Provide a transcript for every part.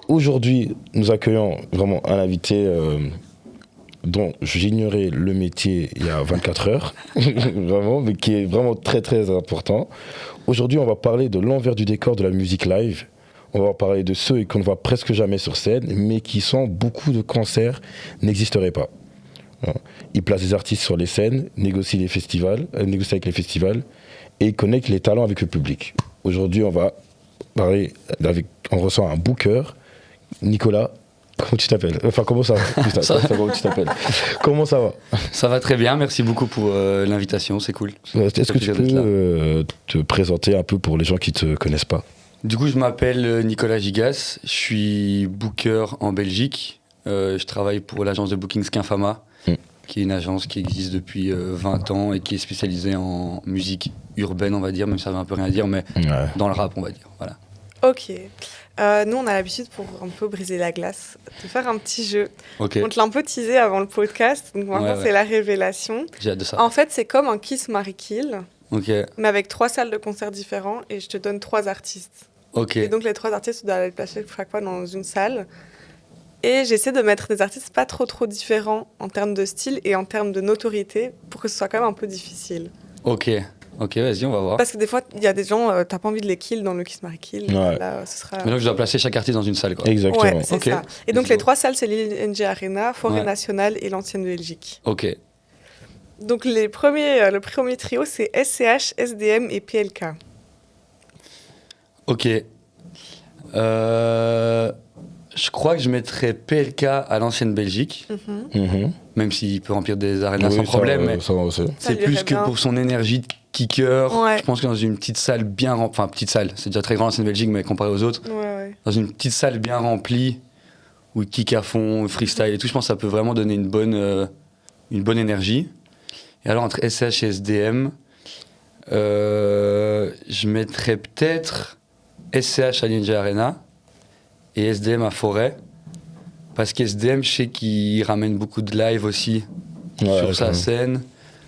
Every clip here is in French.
aujourd'hui, nous accueillons vraiment un invité dont j'ignorais le métier il y a 24 heures, vraiment, mais qui est vraiment très très important. Aujourd'hui, on va parler de l'envers du décor de la musique live. On va parler de ceux qu'on ne voit presque jamais sur scène, mais qui, sans beaucoup de concerts, n'existeraient pas. Ils placent des artistes sur les scènes, négocient avec les festivals, et ils connectent les talents avec le public. Aujourd'hui, on va parler on reçoit un booker, Nicolas. Comment tu t'appelles? Enfin, comment ça va? Comment tu t'appelles? Comment ça va? Ça va très bien, merci beaucoup pour l'invitation, c'est cool. Est-ce que tu peux te présenter un peu pour les gens qui ne te connaissent pas? Du coup, je m'appelle Nicolas Gigas, je suis booker en Belgique. Je travaille pour l'agence de booking Skinfama, qui est une agence qui existe depuis 20 ans et qui est spécialisée en musique urbaine, on va dire, même si ça veut un peu rien dire, mais dans le rap, on va dire. Voilà. Ok. Nous, on a l'habitude, pour un peu briser la glace, de faire un petit jeu. Okay. On te l'a un peu teasé avant le podcast, donc maintenant c'est la révélation. J'ai hâte de ça. En fait, c'est comme un Kiss, Marry, Kill, mais avec 3 salles de concert différents, et je te donne 3 artistes. Okay. Et donc les 3 artistes, tu dois les placer chaque fois dans une salle. Et j'essaie de mettre des artistes pas trop différents en termes de style et en termes de notoriété, pour que ce soit quand même un peu difficile. Ok, vas-y, on va voir. Parce que des fois, il y a des gens, t'as pas envie de les kill dans le Kiss, Marry, Kill. Là, ce sera... Mais donc, je dois placer chaque artiste dans une salle, quoi. Exactement. Ouais, c'est ça. Et donc, les 3 salles, c'est l'ING Arena, Forêt Nationale et l'Ancienne Belgique. Ok. Donc, le premier trio, c'est SCH, SDM et PLK. Ok. Je crois que je mettrais PLK à l'Ancienne Belgique. Même s'il peut remplir des arénas sans problème. Mais c'est plus que pour son énergie de kicker. Je pense que dans une petite salle bien remplie, enfin petite salle, c'est déjà très grand l'Ancienne Belgique, mais comparé aux autres, dans une petite salle bien remplie, où il kick à fond, freestyle et tout, je pense que ça peut vraiment donner une bonne énergie. Et alors entre SCH et SDM, je mettrais peut-être SCH à l'ING Arena et SDM à Forêt. Parce qu'SDM, je sais qu'il ramène beaucoup de live aussi sur sa scène,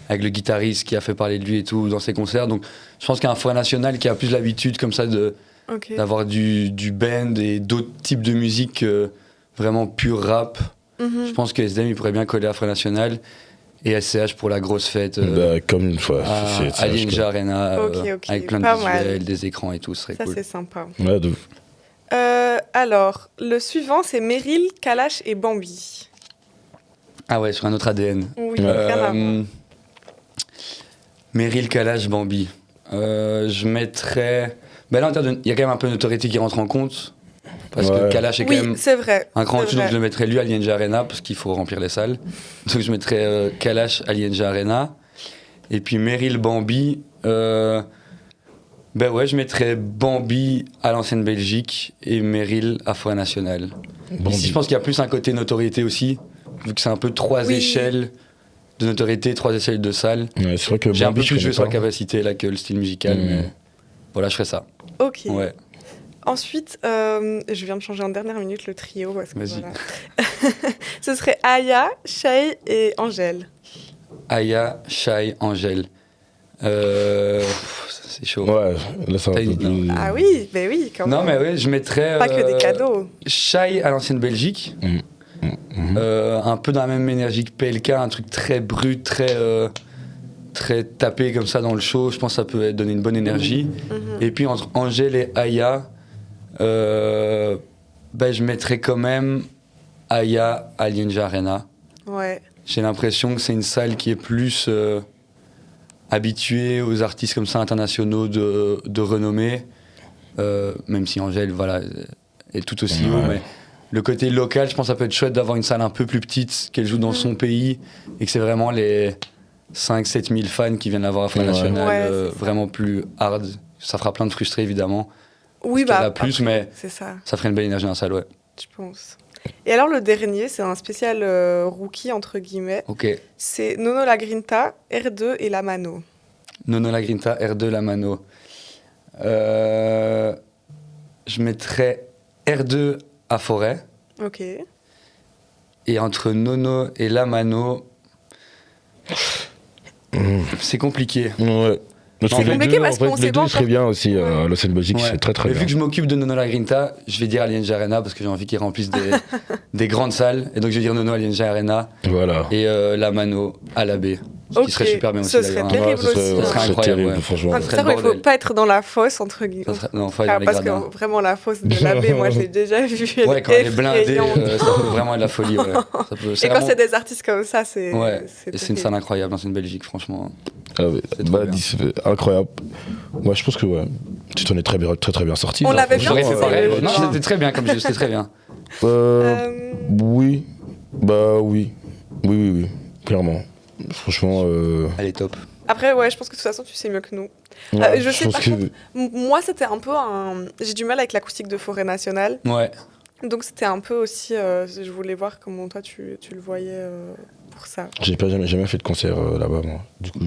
avec le guitariste qui a fait parler de lui et tout dans ses concerts. Donc je pense qu'un Forêt Nationale qui a plus l'habitude comme ça d'avoir du band et d'autres types de musique vraiment pur rap, je pense que SDM il pourrait bien coller à Forêt Nationale. Et SCH pour la grosse fête comme une fois à l'ING Arena avec plein de visuels, des écrans et tout, ce serait cool. Ça c'est sympa. Ouais, alors, le suivant, c'est Meryl, Kalash et Bambi. Ah ouais, sur un autre ADN. Oui, rien à voir. Meryl, Kalash, Bambi. Je mettrais... Ben là, il y a quand même un peu de notoriété qui rentre en compte. Parce que Kalash est quand même un grand dessus, donc je le mettrais lui à l'ING Arena, parce qu'il faut remplir les salles. Donc je mettrais Kalash à l'ING Arena. Et puis Meryl, Bambi... Ben ouais, je mettrais Bambi à l'Ancienne Belgique et Meryl à Forêt Nationale. Ici, je pense qu'il y a plus un côté notoriété aussi, vu que c'est un peu 3 échelles de notoriété, 3 échelles de salle. Ouais, c'est vrai que j'ai un peu plus joué sur la capacité là que le style musical, mais voilà, je ferais ça. Ok. Ouais. Ensuite, je viens de changer en dernière minute le trio. Parce que voilà. Ce serait Aya, Shay et Angèle. Aya, Shay, Angèle. C'est chaud. Ouais, là ça va un peu plus... Ah oui, ben oui, quand même. Non, mais oui, je mettrais... Pas que des cadeaux. Shay à l'Ancienne Belgique. Un peu dans la même énergie que PLK, un truc très brut, très tapé comme ça dans le show. Je pense que ça peut donner une bonne énergie. Et puis entre Angèle et Aya, je mettrais quand même Aya à l'ING Arena. Ouais. J'ai l'impression que c'est une salle qui est plus... habitué aux artistes comme ça internationaux de renommée, même si Angèle est tout aussi haut, mais le côté local, je pense que ça peut être chouette d'avoir une salle un peu plus petite, qu'elle joue dans son pays, et que c'est vraiment les 5-7 000 fans qui viennent la voir à Forêt Nationale, vraiment plus hard. Ça fera plein de frustrés évidemment, oui, plus, mais ça ferait une belle énergie dans la salle, ouais. Je pense. Et alors le dernier, c'est un spécial rookie entre guillemets. C'est Nono Lagrinta, R2 et Lamano. Nono Lagrinta, R2, Lamano. Je mettrais R2 à Forêt. Ok. Et entre Nono et Lamano, c'est compliqué. Ouais. C'est compliqué parce qu'on sait pas. Les deux, très bien aussi. Los Angeles Belgique, c'est très bien. Vu que je m'occupe de Nono La Grinta, je vais dire Alianza Arena parce que j'ai envie qu'ils remplissent des grandes salles. Et donc je vais dire Nono Alianza Arena. Voilà. Et la Mano à la baie. Ce qui serait super bien aussi. Ce serait terrible aussi. Ce serait incroyable. Franchement. Il ne faut pas être dans la fosse, entre guillemets. Non, faut aller dans les parce gradins. que vraiment, la fosse de la baie, moi, je l'ai déjà vue. Ouais, quand elle est blindée, ça peut vraiment être de la folie. Ouais. Et quand c'est des artistes comme ça, c'est. Ouais, c'est une salle incroyable, c'est une Belgique, franchement. Ah ouais, incroyable. Moi, je pense que tu t'en es très bien sorti. On l'avait bien. J'aurais fait pareil. Non, c'était très bien comme jeu, c'était très bien. Oui. Bah oui. Oui. Clairement. Franchement. Elle est top. Après, je pense que de toute façon, tu sais mieux que nous. Ouais, je sais pas. Moi, c'était un peu j'ai du mal avec l'acoustique de Forêt Nationale. Ouais. Donc, c'était un peu aussi. Je voulais voir comment toi, tu le voyais pour ça. J'ai jamais fait de concert là-bas, moi. Du coup,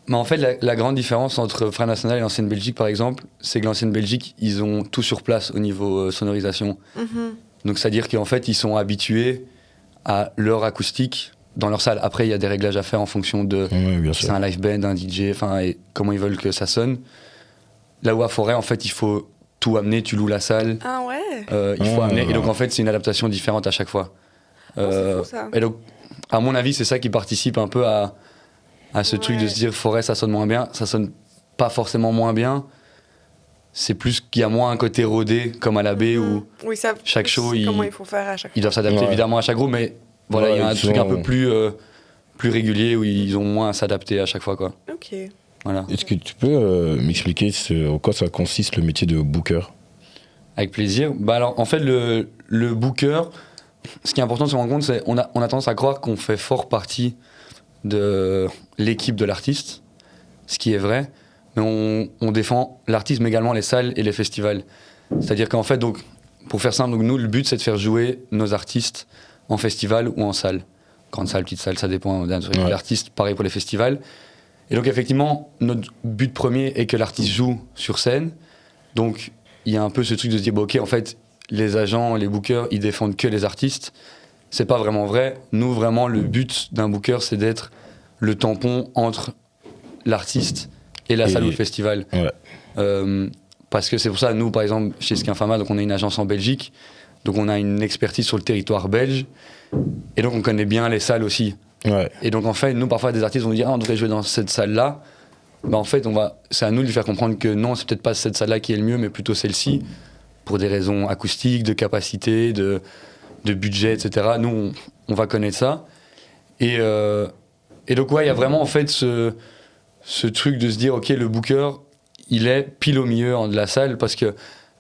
Mais en fait, la grande différence entre Forêt Nationale et l'Ancienne Belgique, par exemple, c'est que l'Ancienne Belgique, ils ont tout sur place au niveau sonorisation. Donc, c'est-à-dire qu'en fait, ils sont habitués à leur acoustique dans leur salle. Après, il y a des réglages à faire en fonction de c'est un live band, un DJ, et comment ils veulent que ça sonne. Là où à Forêt, en fait, il faut tout amener, tu loues la salle. Ah ouais. Il faut amener. Et donc, en fait, c'est une adaptation différente à chaque fois. C'est fou, ça. Et donc, à mon avis, c'est ça qui participe un peu à ce truc de se dire Forêt, ça sonne moins bien. Ça sonne pas forcément moins bien. C'est plus qu'il y a moins un côté rodé, comme à la baie, où chaque show, comment il faut faire à chaque fois. Ils doivent s'adapter évidemment à chaque groupe, mais voilà, il y a un truc un peu plus régulier où ils ont moins à s'adapter à chaque fois, quoi. Ok. Voilà. Est-ce que tu peux m'expliquer en quoi ça consiste le métier de booker ? Avec plaisir. Bah alors, en fait, le booker, ce qui est important de se rendre compte, c'est on a tendance à croire qu'on fait fort partie de l'équipe de l'artiste, ce qui est vrai, mais on défend l'artiste, mais également les salles et les festivals. C'est-à-dire qu'en fait, donc, pour faire simple, donc, nous, le but, c'est de faire jouer nos artistes en festival ou en salle. Grande salle, petite salle, ça dépend d'un truc. L'artiste, pareil pour les festivals. Et donc, effectivement, notre but premier est que l'artiste joue sur scène. Donc, il y a un peu ce truc de se dire, bon, ok, en fait, les agents, les bookers, ils défendent que les artistes. C'est pas vraiment vrai. Nous, vraiment, le but d'un booker, c'est d'être le tampon entre l'artiste et la salle ou le festival. Parce que c'est pour ça, nous, par exemple, chez Skinfama, donc on a une agence en Belgique, donc on a une expertise sur le territoire belge, et donc on connaît bien les salles aussi. Et donc en fait, nous, parfois, des artistes vont nous dire, on devrait jouer dans cette salle-là. En fait, c'est à nous de lui faire comprendre que non, c'est peut-être pas cette salle-là qui est le mieux, mais plutôt celle-ci, pour des raisons acoustiques, de capacité, de budget, etc. Nous, on va connaître ça. Et donc, il y a vraiment en fait ce truc de se dire, ok, le booker, il est pile au milieu de la salle, parce que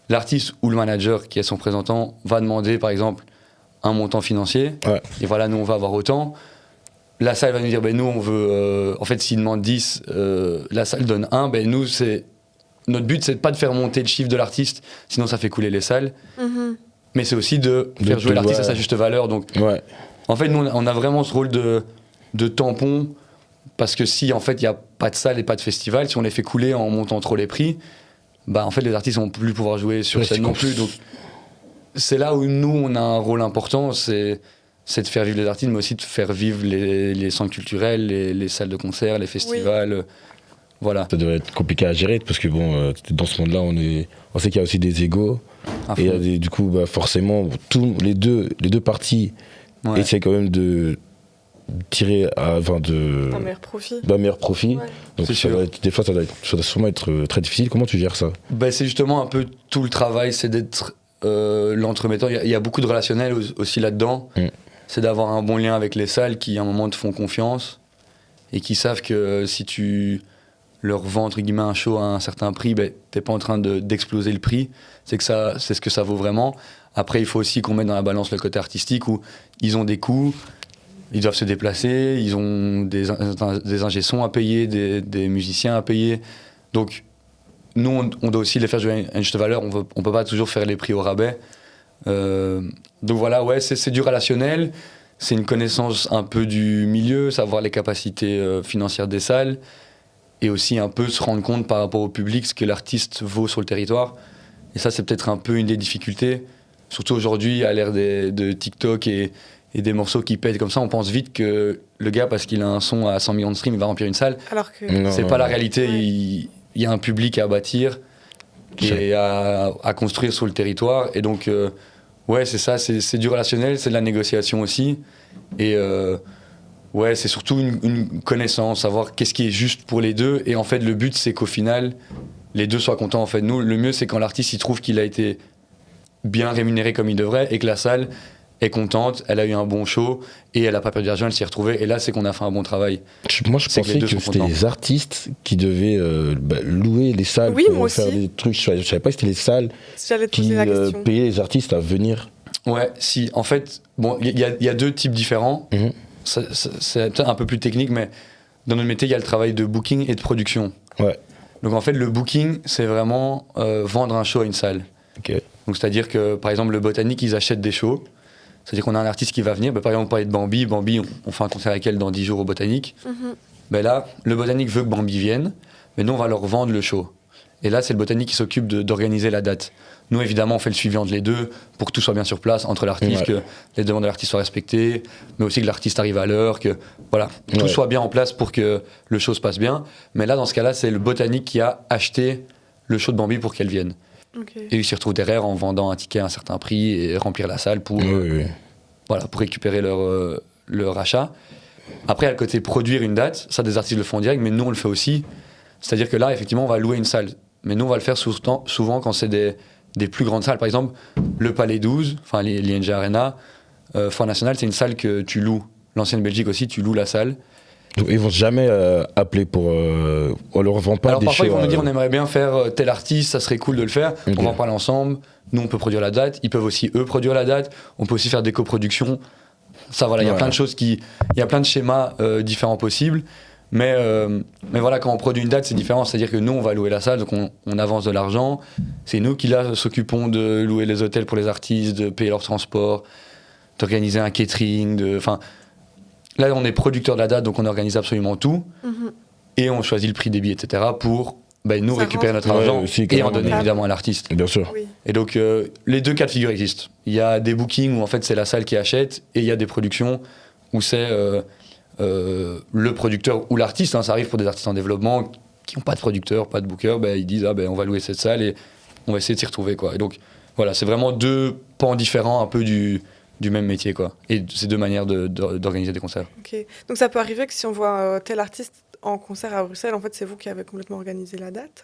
l'artiste ou le manager qui est son représentant va demander, par exemple, un montant financier. Et voilà, nous, on va avoir autant. La salle va nous dire, nous, on veut... en fait, s'il demande 10, la salle donne 1. Nous, notre but, c'est pas de faire monter le chiffre de l'artiste, sinon ça fait couler les salles. Mais c'est aussi de faire jouer l'artiste à sa juste valeur. Donc, en fait, nous, on a vraiment ce rôle de tampon, parce que si, en fait, il n'y a pas de salle et pas de festival, si on les fait couler en montant trop les prix, en fait, les artistes vont plus pouvoir jouer sur scène non plus. Donc, c'est là où nous, on a un rôle important, c'est de faire vivre les artistes, mais aussi de faire vivre les centres culturels, les salles de concert, les festivals. Voilà. Ça devrait être compliqué à gérer, parce que dans ce monde-là, on sait qu'il y a aussi des égos. Et du coup, forcément, les deux parties essaient quand même de tirer un meilleur profit. Meilleur profit. Donc des fois, ça doit sûrement être très difficile. Comment tu gères ça ? C'est justement un peu tout le travail, c'est d'être l'entremetteur. Il y a beaucoup de relationnel aussi là-dedans. C'est d'avoir un bon lien avec les salles qui, à un moment, te font confiance et qui savent que si tu leur vends, entre guillemets, un show à un certain prix, t'es pas en train d'exploser le prix. C'est ce que ça vaut vraiment. Après, il faut aussi qu'on mette dans la balance le côté artistique, où ils ont des coûts, ils doivent se déplacer, ils ont des ingé-sons à payer, des musiciens à payer. Donc, nous, on doit aussi les faire jouer à une juste valeur. On peut pas toujours faire les prix au rabais. Donc voilà, c'est du relationnel. C'est une connaissance un peu du milieu, savoir les capacités financières des salles, et aussi un peu se rendre compte par rapport au public ce que l'artiste vaut sur le territoire. Et ça, c'est peut-être un peu une des difficultés, surtout aujourd'hui à l'ère de TikTok et et des morceaux qui pètent comme ça, on pense vite que le gars, parce qu'il a un son à 100 millions de streams, il va remplir une salle. Alors que c'est pas la réalité. Il y a un public à bâtir et à construire sur le territoire. Et donc, c'est ça, c'est du relationnel, c'est de la négociation aussi. Et c'est surtout une connaissance, savoir qu'est-ce qui est juste pour les deux. Et en fait, le but, c'est qu'au final, les deux soient contents. En fait, nous, le mieux, c'est quand l'artiste il trouve qu'il a été bien rémunéré comme il devrait et que la salle est contente, elle a eu un bon show et elle a pas perdu d'argent, elle s'y est retrouvée et là c'est qu'on a fait un bon travail. Moi je pensais que c'était les artistes qui devaient louer les salles pour faire des trucs. Je savais pas que c'était les salles qui payaient les artistes à venir. Ouais, si. En fait, bon, il y a deux types différents. C'est peut-être un peu plus technique, mais dans notre métier il y a le travail de booking et de production. Ouais. Donc en fait le booking c'est vraiment vendre un show à une salle. Okay. Donc c'est-à-dire que par exemple le Botanique ils achètent des shows. C'est-à-dire qu'on a un artiste qui va venir, par exemple on parlait de Bambi, on fait un concert avec elle dans 10 jours au Botanique. Là, le Botanique veut que Bambi vienne, mais nous on va leur vendre le show. Et là c'est le Botanique qui s'occupe d'organiser la date. Nous évidemment on fait le suivi entre les deux, pour que tout soit bien sur place, entre l'artiste, que les demandes de l'artiste soient respectées, mais aussi que l'artiste arrive à l'heure, que tout soit bien en place pour que le show se passe bien. Mais là dans ce cas-là c'est le Botanique qui a acheté le show de Bambi pour qu'elle vienne. Okay. Et ils s'y retrouvent derrière en vendant un ticket à un certain prix et remplir la salle pour récupérer leur achat. Après, il y a le côté produire une date. Ça, des artistes le font en direct, mais nous, on le fait aussi. C'est-à-dire que là, effectivement, on va louer une salle. Mais nous, on va le faire souvent quand c'est des plus grandes salles. Par exemple, le Palais 12, enfin l'ING Arena, Foire Nationale, c'est une salle que tu loues. L'ancienne Belgique aussi, tu loues la salle. Donc, ils vont jamais appeler pour... on leur vend pas. Alors des parfois shows, ils vont nous dire on aimerait bien faire tel artiste, ça serait cool de le faire. Okay. On va en parler ensemble. Nous on peut produire la date. Ils peuvent aussi eux produire la date. On peut aussi faire des coproductions. Ça voilà, il y a plein de choses il y a plein de schémas différents possibles. Mais voilà, quand on produit une date c'est différent. C'est-à-dire que nous on va louer la salle, donc on avance de l'argent. C'est nous qui là s'occupons de louer les hôtels pour les artistes, de payer leur transport, d'organiser un catering, Là, on est producteur de la date, donc on organise absolument tout. Et on choisit le prix des billets, etc. pour nous récupérer notre argent et en donner évidemment à l'artiste. Bien sûr. Oui. Et donc, les deux cas de figure existent. Il y a des bookings où en fait c'est la salle qui achète, et il y a des productions où c'est le producteur ou l'artiste. Ça arrive pour des artistes en développement qui n'ont pas de producteur, pas de booker. Ils disent on va louer cette salle et on va essayer de s'y retrouver, quoi. Et donc, voilà, c'est vraiment deux pans différents un peu du même métier, quoi. Et c'est deux manières d'organiser des concerts. Ok. Donc ça peut arriver que si on voit tel artiste en concert à Bruxelles, en fait c'est vous qui avez complètement organisé la date?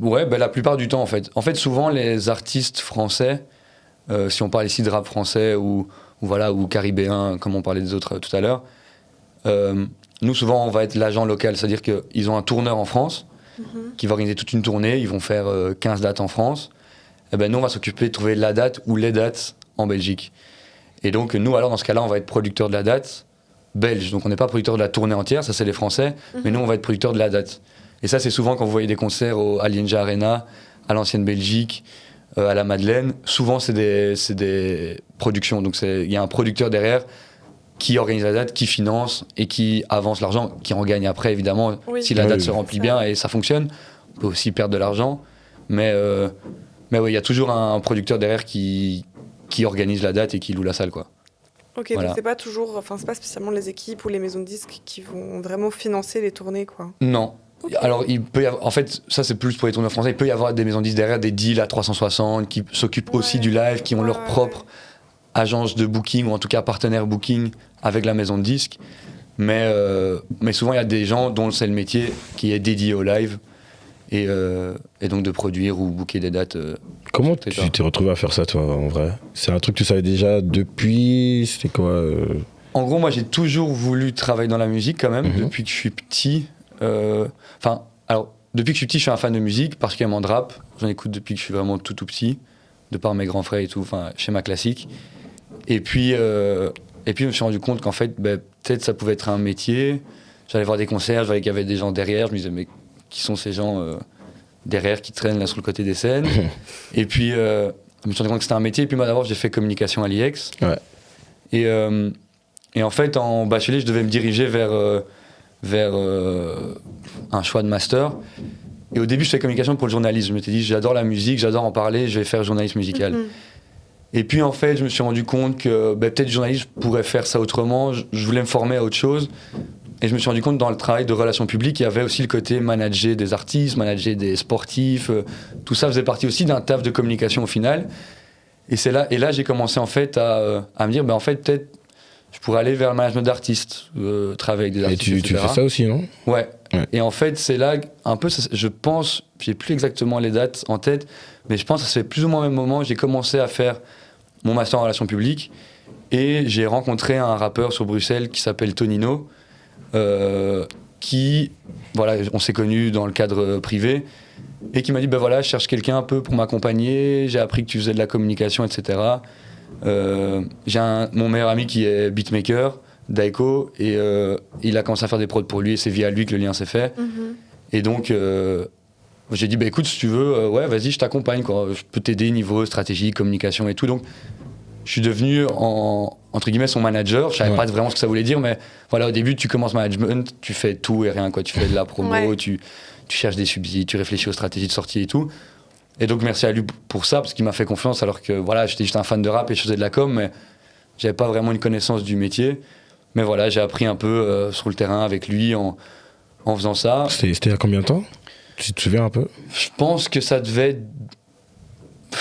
Ouais, la plupart du temps en fait. En fait souvent les artistes français, si on parle ici de rap français ou caribéen, comme on parlait des autres tout à l'heure, nous souvent on va être l'agent local, c'est-à-dire qu'ils ont un tourneur en France qui va organiser toute une tournée, ils vont faire 15 dates en France. Et nous on va s'occuper de trouver la date ou les dates en Belgique. Et donc nous alors dans ce cas-là on va être producteur de la date belge, donc on n'est pas producteur de la tournée entière, ça c'est les Français, mais nous on va être producteur de la date. Et ça c'est souvent quand vous voyez des concerts à l'ING Arena, à l'ancienne Belgique, à la Madeleine, souvent c'est des productions, donc il y a un producteur derrière qui organise la date, qui finance et qui avance l'argent, qui en gagne après évidemment si la date se remplit bien et ça fonctionne. On peut aussi perdre de l'argent, mais il y a toujours un producteur derrière qui organise la date et qui loue la salle, quoi. Ok, donc c'est pas spécialement les équipes ou les maisons de disques qui vont vraiment financer les tournées, quoi. Non. Okay. Alors il peut y avoir, en fait ça c'est plus pour les tournées français, il peut y avoir des maisons de disques derrière, des deals à 360 qui s'occupent aussi du live, qui ont leur propre agence de booking ou en tout cas partenaire booking avec la maison de disques, mais souvent il y a des gens dont c'est le métier qui est dédié au live et donc de produire ou booker des dates. Comment tu t'es retrouvé à faire ça, toi, en vrai? C'est un truc que tu savais déjà depuis? C'était quoi En gros, moi, j'ai toujours voulu travailler dans la musique, quand même, depuis que je suis petit. Depuis que je suis petit, je suis un fan de musique, particulièrement de rap. J'en écoute depuis que je suis vraiment tout petit, de par mes grands frères et tout, schéma classique. Et puis, je me suis rendu compte qu'en fait, peut-être ça pouvait être un métier. J'allais voir des concerts, je voyais qu'il y avait des gens derrière. Je me disais, mais qui sont ces gens derrière qui traînent là sur le côté des scènes? Et puis je me suis rendu compte que c'était un métier. Et puis moi d'abord j'ai fait communication à l'IEX. Et en fait en bachelier je devais me diriger vers un choix de master. Et au début je faisais communication pour le journalisme. Je m'étais dit j'adore la musique, j'adore en parler, je vais faire journalisme musical. Et puis en fait, je me suis rendu compte que peut-être journaliste, je pourrais faire ça autrement. Je voulais me former à autre chose. Et je me suis rendu compte dans le travail de relations publiques, il y avait aussi le côté manager des artistes, manager des sportifs. Tout ça faisait partie aussi d'un taf de communication au final. Et là, j'ai commencé en fait à me dire, en fait, peut-être, je pourrais aller vers le management d'artistes, travailler avec des artistes. Et tu fais ça aussi, non ? Ouais. Et en fait, c'est là, un peu, je pense, j'ai plus exactement les dates en tête, mais je pense que ça fait plus ou moins au même moment, j'ai commencé à faire mon master en relations publiques et j'ai rencontré un rappeur sur Bruxelles qui s'appelle Tonino, qui, voilà, on s'est connus dans le cadre privé et qui m'a dit, voilà, je cherche quelqu'un un peu pour m'accompagner, j'ai appris que tu faisais de la communication, etc. J'ai mon meilleur ami qui est beatmaker, Daiko, et il a commencé à faire des prods pour lui et c'est via lui que le lien s'est fait. Et donc j'ai dit écoute, si tu veux, ouais, vas-y, je t'accompagne, quoi. Je peux t'aider niveau stratégie, communication et tout. Donc je suis devenu entre guillemets son manager. Je savais pas vraiment ce que ça voulait dire, mais voilà, au début tu commences management, tu fais tout et rien, quoi. Tu fais de la promo, tu cherches des subsides, tu réfléchis aux stratégies de sortie et tout. Et donc merci à lui pour ça, parce qu'il m'a fait confiance, alors que voilà, j'étais juste un fan de rap et je faisais de la com, mais j'avais pas vraiment une connaissance du métier. Mais voilà, j'ai appris un peu sur le terrain avec lui en faisant ça. C'était il y a combien de temps ? Tu te souviens un peu ? Je pense que ça devait être,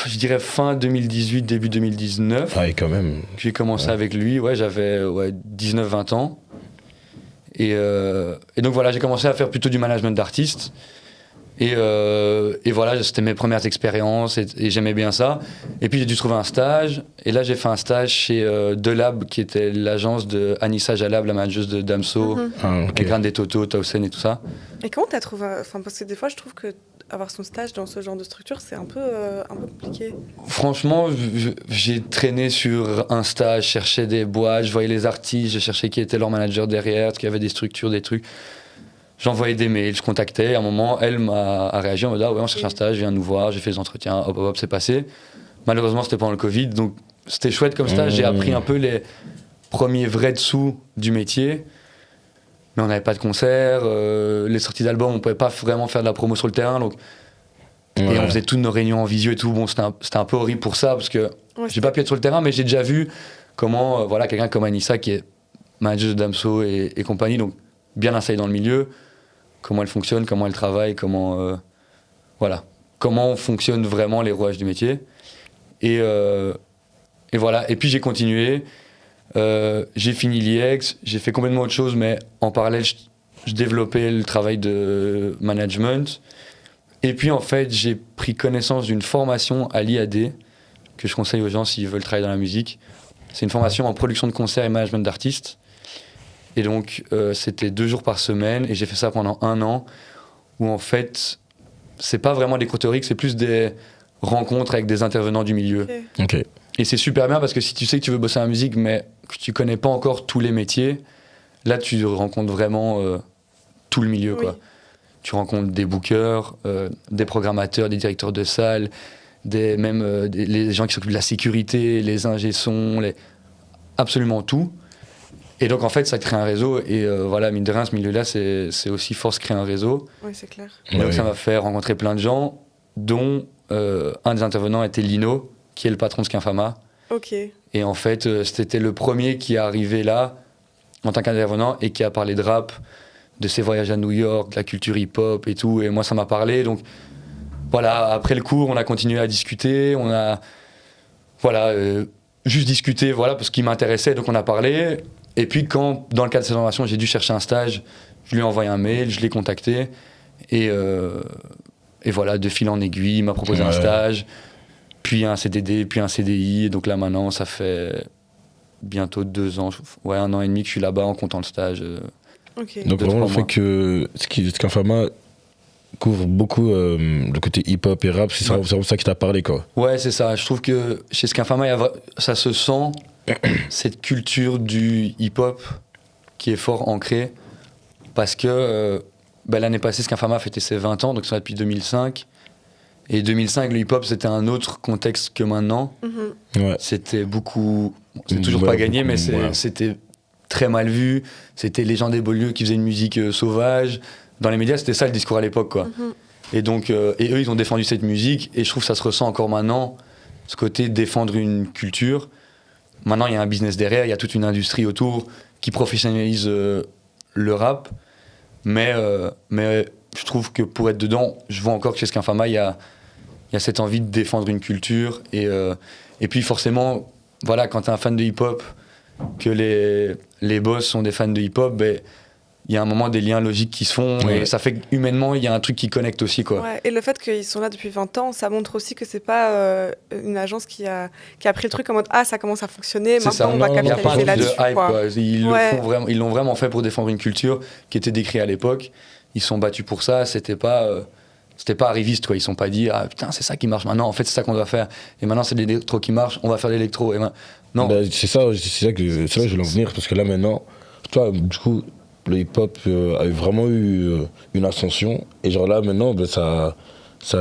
je dirais fin 2018, début 2019. Ah, et quand même. J'ai commencé avec lui, j'avais 19-20 ans. Et donc voilà, j'ai commencé à faire plutôt du management d'artistes. Et voilà, c'était mes premières expériences et j'aimais bien ça. Et puis j'ai dû trouver un stage. Et là, j'ai fait un stage chez Delab, qui était l'agence de Anissa Jalab, la manageuse de Damso, les Graines des Toto, Tausen et tout ça. Et comment t'as trouvé... parce que des fois, je trouve que avoir son stage dans ce genre de structure, c'est un peu compliqué. Franchement, j'ai traîné sur Insta, je cherchais des boîtes, je voyais les artistes, je cherchais qui était leur manager derrière, qui avait des structures, des trucs. J'envoyais des mails, je contactais. À un moment, elle m'a réagi en mode on cherche un stage, viens nous voir. J'ai fait des entretiens, hop, c'est passé. Malheureusement, c'était pendant le Covid, donc c'était chouette comme stage. J'ai appris un peu les premiers vrais dessous du métier. Mais on n'avait pas de concert, les sorties d'albums, on pouvait pas vraiment faire de la promo sur le terrain. Donc... Et on faisait toutes nos réunions en visio et tout. Bon, c'était un peu horrible pour ça, parce que j'ai pas pu être sur le terrain, mais j'ai déjà vu comment quelqu'un comme Anissa, qui est manager de Damso et compagnie, donc bien installée dans le milieu, comment elle fonctionne, comment elle travaille, comment fonctionnent vraiment les rouages du métier. Et voilà. Et puis j'ai continué. J'ai fini l'IEX, j'ai fait complètement autre chose, mais en parallèle, je développais le travail de management. Et puis en fait, j'ai pris connaissance d'une formation à l'IAD, que je conseille aux gens s'ils veulent travailler dans la musique. C'est une formation en production de concerts et management d'artistes. Et donc, c'était 2 jours par semaine, et j'ai fait ça pendant 1 an, où en fait, c'est pas vraiment des cours théoriques, c'est plus des rencontres avec des intervenants du milieu. Okay. Et c'est super bien, parce que si tu sais que tu veux bosser en musique, mais que tu connais pas encore tous les métiers, là, tu rencontres vraiment tout le milieu, quoi. Tu rencontres des bookers, des programmateurs, des directeurs de salles, les gens qui s'occupent de la sécurité, les ingé-sons, absolument tout. Et donc, en fait, ça crée un réseau. Et mine de rien, ce milieu-là, c'est aussi force créer un réseau. Oui, c'est clair. Et donc, ça m'a fait rencontrer plein de gens, dont un des intervenants était Lino, qui est le patron de Skinfama. Ok. Et en fait, c'était le premier qui est arrivé là, en tant qu'intervenant, et qui a parlé de rap, de ses voyages à New York, de la culture hip-hop et tout. Et moi, ça m'a parlé. Donc, voilà, après le cours, on a continué à discuter. On a, juste discuté, parce qu'il m'intéressait. Donc, on a parlé. Et puis, quand, dans le cadre de cette formation, j'ai dû chercher un stage, je lui ai envoyé un mail, je l'ai contacté. Et voilà, de fil en aiguille, il m'a proposé un stage, puis un CDD, puis un CDI. Et donc là, maintenant, ça fait bientôt 2 ans, 1 an et demi que je suis là-bas en comptant le stage. Okay. Donc vraiment, le fait que Skinfama couvre beaucoup le côté hip-hop et rap, c'est vraiment ça qui t'a parlé, quoi. Ouais, c'est ça. Je trouve que chez Skinfama, ça se sent, cette culture du hip-hop qui est fort ancrée, parce que l'année passée, Skinfama a fêté ses 20 ans, donc ça va depuis 2005. Et 2005, le hip-hop, c'était un autre contexte que maintenant. Ouais. C'était beaucoup... c'est toujours pas gagné, mais c'était très mal vu. C'était les gens des banlieues qui faisaient une musique sauvage. Dans les médias, c'était ça le discours à l'époque, quoi. Et donc, et eux, ils ont défendu cette musique, et je trouve que ça se ressent encore maintenant ce côté défendre une culture. Maintenant, il y a un business derrière, il y a toute une industrie autour qui professionnalise le rap. Mais je trouve que pour être dedans, je vois encore que chez Skinfama, il y a cette envie de défendre une culture. Et puis forcément, voilà, quand tu es un fan de hip-hop, que les boss sont des fans de hip-hop, ben, il y a un moment des liens logiques qui se font et ça fait qu'humainement, il y a un truc qui connecte aussi, quoi. Ouais, et le fait qu'ils sont là depuis 20 ans, ça montre aussi que c'est pas une agence qui a pris le truc en mode « Ah, ça commence à fonctionner, maintenant on va capitaliser là-dessus. » Il n'y a pas un truc de hype, quoi. Ils l'ont vraiment fait pour défendre une culture qui était décrite à l'époque. Ils sont battus pour ça, c'était pas arriviste, quoi. Ils ne sont pas dit « Ah putain, c'est ça qui marche maintenant, en fait c'est ça qu'on doit faire. Et maintenant c'est l'électro qui marche, on va faire l'électro. » Non. Bah, c'est ça que je voulais en venir, parce que là maintenant, toi, du coup, le hip-hop a vraiment eu une ascension, et genre là maintenant, bah, ça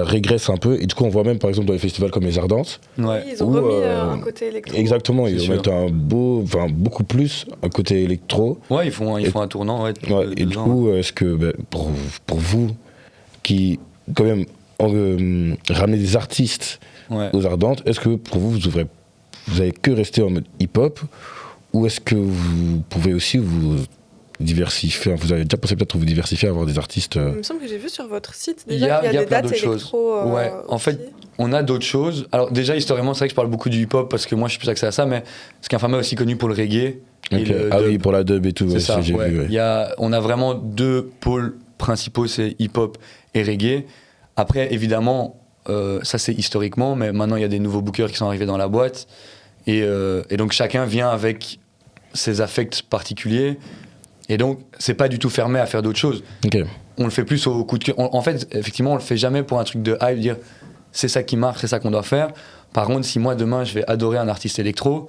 régresse un peu, et du coup on voit même par exemple dans les festivals comme les Ardentes. Ouais. Ils ont remis un côté électro. Exactement, ils mettent beaucoup plus un côté électro. Ouais, ils font un tournant. Ouais, et du coup, est-ce que bah, pour vous, qui quand même ramenez des artistes aux Ardentes, est-ce que pour vous, vous avez que rester en mode hip-hop, ou est-ce que vous pouvez aussi vous diversifier, vous avez déjà pensé peut-être vous diversifier, avoir des artistes Il me semble que j'ai vu sur votre site déjà qu'il y a des dates électro. Ouais, en fait, on a d'autres choses. Alors déjà, historiquement, c'est vrai que je parle beaucoup du hip-hop parce que moi, je suis plus axé à ça, mais Skinfama est aussi connu pour le reggae. Okay. Oui, pour la dub et tout. C'est ça, j'ai vu. Ouais. On a vraiment deux pôles principaux, c'est hip-hop et reggae. Après, évidemment, ça c'est historiquement, mais maintenant, il y a des nouveaux bookers qui sont arrivés dans la boîte. Et donc, chacun vient avec ses affects particuliers. Et donc, c'est pas du tout fermé à faire d'autres choses. Okay. On le fait plus au coup de cœur. En fait, effectivement, on le fait jamais pour un truc de hype, dire c'est ça qui marche, c'est ça qu'on doit faire. Par contre, si moi, demain, je vais adorer un artiste électro,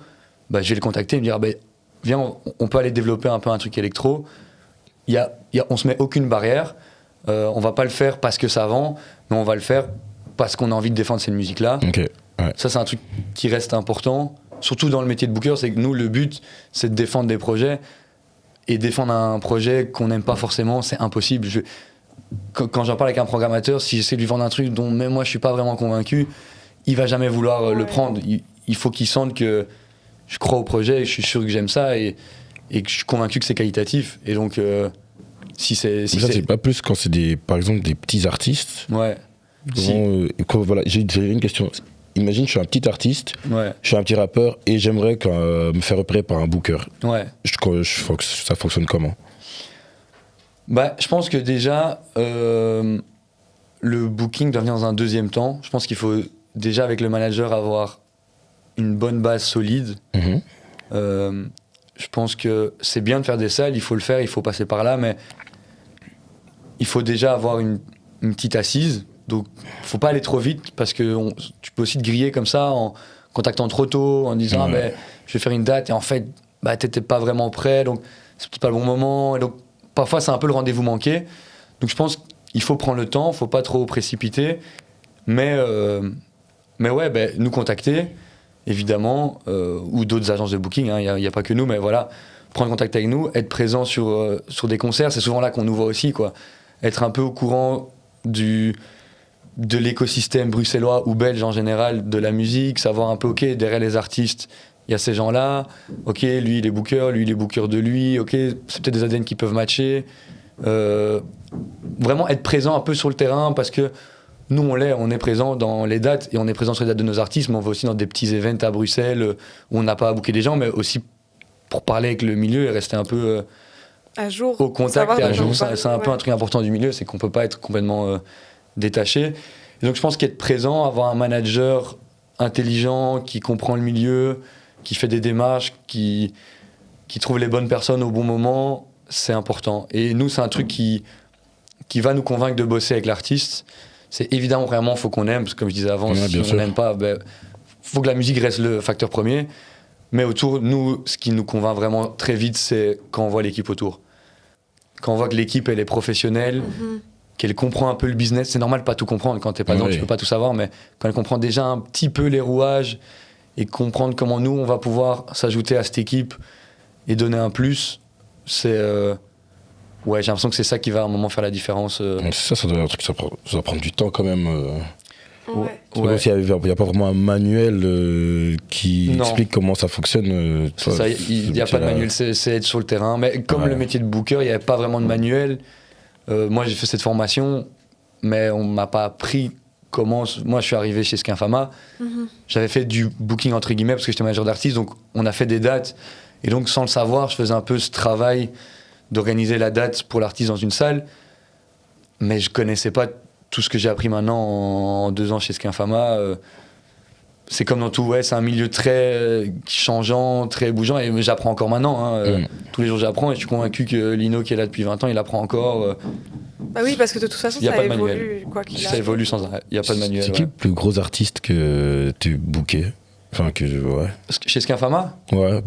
bah, je vais le contacter et me dire viens, on peut aller développer un peu un truc électro. On se met aucune barrière. On va pas le faire parce que ça vend, mais on va le faire parce qu'on a envie de défendre cette musique-là. Okay. Ouais. Ça, c'est un truc qui reste important. Surtout dans le métier de booker, c'est que nous, le but, c'est de défendre des projets. Et défendre un projet qu'on n'aime pas forcément, c'est impossible. Quand j'en parle avec un programmateur, si j'essaie de lui vendre un truc dont même moi je suis pas vraiment convaincu, il va jamais vouloir le prendre. Il faut qu'il sente que je crois au projet, je suis sûr que j'aime ça et que je suis convaincu que c'est qualitatif. Et donc, si c'est... c'est pas plus quand c'est par exemple des petits artistes. Ouais. Voilà, j'ai une question. Imagine, je suis un petit artiste, je suis un petit rappeur et j'aimerais me faire repérer par un booker. Ouais. Ça fonctionne comment ? Bah, je pense que déjà, le booking doit venir dans un deuxième temps. Je pense qu'il faut déjà, avec le manager, avoir une bonne base solide. Mm-hmm. Je pense que c'est bien de faire des salles, il faut le faire, il faut passer par là, mais il faut déjà avoir une petite assise. Donc, faut pas aller trop vite parce que tu peux aussi te griller comme ça en contactant trop tôt, en disant je vais faire une date et en fait, t'étais pas vraiment prêt, donc c'est peut-être pas le bon moment. Et donc, parfois, c'est un peu le rendez-vous manqué. Donc, je pense qu'il faut prendre le temps, faut pas trop précipiter, mais ouais, nous contacter, évidemment, ou d'autres agences de booking. Il y a pas que nous, mais voilà, prendre contact avec nous, être présent sur des concerts, c'est souvent là qu'on nous voit aussi, quoi. Être un peu au courant de l'écosystème bruxellois ou belge en général de la musique, savoir un peu, ok, derrière les artistes, il y a ces gens-là, ok, lui il est booker, lui il est booker de lui, ok, c'est peut-être des ADN qui peuvent matcher. Vraiment être présent un peu sur le terrain parce que nous on est présent dans les dates et on est présent sur les dates de nos artistes, mais on va aussi dans des petits events à Bruxelles où on n'a pas à booker des gens, mais aussi pour parler avec le milieu et rester un peu à jour, au contact et à jour. C'est un peu un truc important du milieu, c'est qu'on peut pas être complètement détaché. Et donc je pense qu'être présent, avoir un manager intelligent qui comprend le milieu, qui fait des démarches, qui trouve les bonnes personnes au bon moment, c'est important. Et nous, c'est un truc qui va nous convaincre de bosser avec l'artiste. C'est évidemment, vraiment, il faut qu'on aime, parce que comme je disais avant, si on n'aime pas, faut que la musique reste le facteur premier. Mais autour, nous, ce qui nous convainc vraiment très vite, c'est quand on voit l'équipe autour. Quand on voit que l'équipe, elle est professionnelle, qu'elle comprend un peu le business. C'est normal de pas tout comprendre. Quand t'es pas dedans, tu peux pas tout savoir, mais quand elle comprend déjà un petit peu les rouages et comprendre comment nous, on va pouvoir s'ajouter à cette équipe et donner un plus, c'est... Ouais, j'ai l'impression que c'est ça qui va à un moment faire la différence. Ça doit être un truc, ça doit prendre du temps quand même. Ouais. Il n'y a pas vraiment un manuel qui explique comment ça fonctionne. Il n'y a pas de manuel, c'est être sur le terrain. Mais comme le métier de booker, il n'y avait pas vraiment de manuel. Moi, j'ai fait cette formation, mais on ne m'a pas appris comment. Moi, je suis arrivé chez Skinfama. J'avais fait du booking, entre guillemets, parce que j'étais manager d'artiste. Donc, on a fait des dates. Et donc, sans le savoir, je faisais un peu ce travail d'organiser la date pour l'artiste dans une salle. Mais je ne connaissais pas tout ce que j'ai appris maintenant en 2 ans chez Skinfama. C'est comme dans tout, c'est un milieu très changeant, très bougeant, et j'apprends encore maintenant. Tous les jours j'apprends, et je suis convaincu que Lino, qui est là depuis 20 ans, il apprend encore. Bah oui, parce que de toute façon, ça évolue, quoi qu'il arrive. Ça évolue sans arrêt, il n'y a pas de manuel. C'est qui le plus gros artiste que tu bookais? Enfin, Chez Skinfama? Ouais,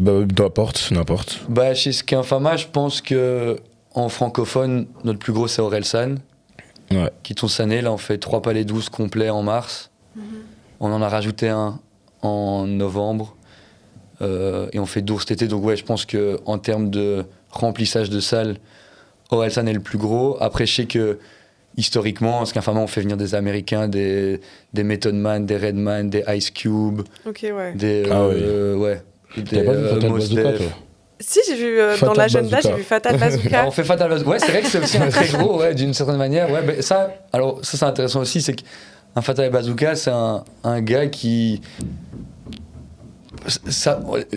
n'importe. Bah, chez Skinfama, je pense que en francophone, notre plus gros, c'est Orelsan. Qui tourne cette année. Là, on fait 3 palais 12 complets en mars. On en a rajouté un en novembre. Et on fait Dour cet été. Donc, je pense qu'en termes de remplissage de salles, Orelsan est le plus gros. Après, je sais que historiquement, Skinfama, on fait venir des Américains, des Method Man, des Redman, des Ice Cube. Ok, ouais. Des. T'as pas vu Fatal Bazooka, toi? Si, j'ai vu dans l'agenda, j'ai vu Fatal Bazooka. On fait Fatal Bazooka. Ouais, c'est vrai que c'est aussi un très gros, d'une certaine manière. Ouais, ça, c'est intéressant aussi, c'est qu'un Fatal Bazooka, c'est un gars qui.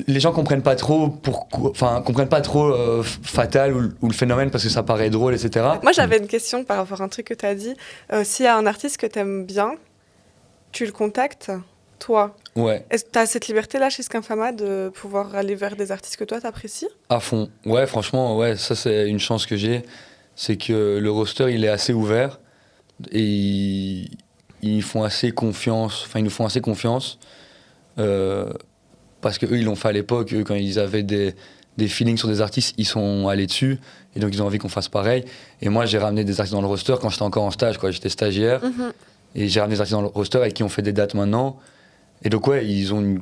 Les gens comprennent pas trop Fatal ou le phénomène parce que ça paraît drôle, etc. Moi, j'avais une question par rapport à un truc que tu as dit. S'il y a un artiste que tu aimes bien, tu le contactes, toi. Ouais. Est-ce que tu as cette liberté-là chez Skinfama de pouvoir aller vers des artistes que toi t'apprécies? À fond. Ouais, franchement, ça c'est une chance que j'ai. C'est que le roster, il est assez ouvert et ils font assez confiance. Enfin, ils nous font assez confiance parce que eux, ils l'ont fait à l'époque. Eux, quand ils avaient des feelings sur des artistes, ils sont allés dessus et donc ils ont envie qu'on fasse pareil. Et moi, j'ai ramené des artistes dans le roster quand j'étais encore en stage, quoi. J'étais stagiaire et j'ai ramené des artistes dans le roster avec qui on fait des dates maintenant. Et donc, ils ont une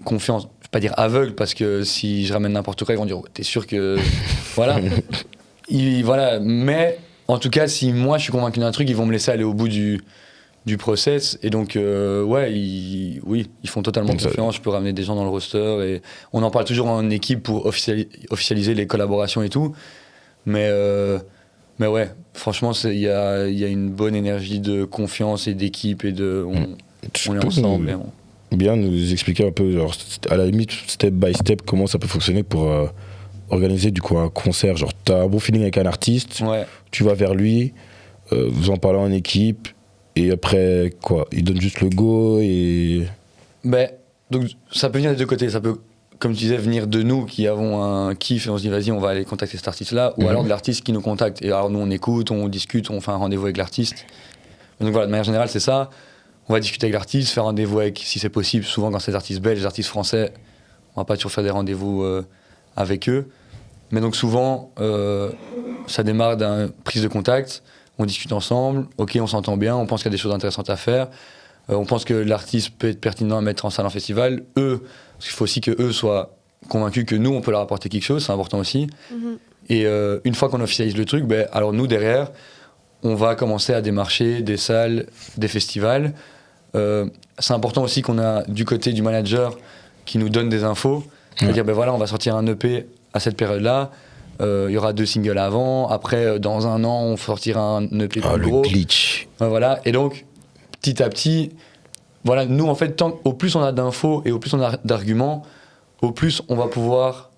confiance, je vais pas dire aveugle, parce que si je ramène n'importe quoi, ils vont dire t'es sûr que. Voilà. Mais en tout cas, si moi je suis convaincu d'un truc, ils vont me laisser aller au bout du process. Et donc, ils font totalement confiance. Je peux ramener des gens dans le roster. Et on en parle toujours en équipe pour officialiser les collaborations et tout. Mais ouais, franchement, il y a une bonne énergie de confiance et d'équipe et on est ensemble. Bien nous expliquer un peu, genre, à la limite, step by step, comment ça peut fonctionner pour organiser du coup un concert. Genre, tu as un bon feeling avec un artiste, tu vas vers lui, vous en parlez en équipe, et après, quoi, il donne juste le go et. Donc, ça peut venir des deux côtés. Ça peut, comme tu disais, venir de nous qui avons un kiff et on se dit, vas-y, on va aller contacter cet artiste-là, ou alors de l'artiste qui nous contacte. Et alors, nous, on écoute, on discute, on fait un rendez-vous avec l'artiste. Donc, voilà, de manière générale, c'est ça. On va discuter avec l'artiste, faire rendez-vous avec, si c'est possible, souvent quand c'est des artistes belges, des artistes français, on va pas toujours faire des rendez-vous avec eux. Mais donc souvent, ça démarre d'une prise de contact, on discute ensemble, ok, on s'entend bien, on pense qu'il y a des choses intéressantes à faire, on pense que l'artiste peut être pertinent à mettre en salle en festival. Eux, parce qu'il faut aussi qu'eux soient convaincus que nous, on peut leur apporter quelque chose, c'est important aussi. Et une fois qu'on officialise le truc, alors nous, derrière, on va commencer à démarcher des salles, des festivals. C'est important aussi qu'on a du côté du manager qui nous donne des infos. C'est-à-dire, on va sortir un EP à cette période-là. Il y aura 2 singles avant. Après, dans 1 an, on sortira un EP plus gros. Le glitch. Voilà. Et donc, petit à petit, nous, en fait, au plus on a d'infos et au plus on a d'arguments, au plus on va pouvoir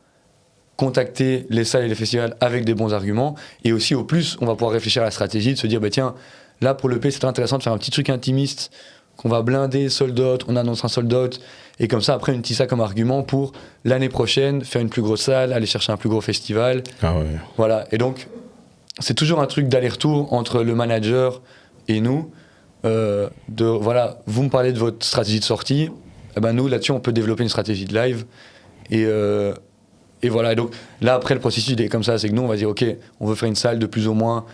contacter les salles et les festivals avec des bons arguments. Et aussi, au plus, on va pouvoir réfléchir à la stratégie, de se dire, tiens, là, pour l'EP, c'est intéressant de faire un petit truc intimiste qu'on va blinder, sold out, on annonce un sold out, et comme ça, après, on utilise ça comme argument pour l'année prochaine, faire une plus grosse salle, aller chercher un plus gros festival. Voilà, et donc, c'est toujours un truc d'aller-retour entre le manager et nous, vous me parlez de votre stratégie de sortie, nous, là-dessus, on peut développer une stratégie de live, et voilà, et donc, là, après, le processus, il est comme ça, c'est que nous, on va dire, ok, on veut faire une salle de plus ou moins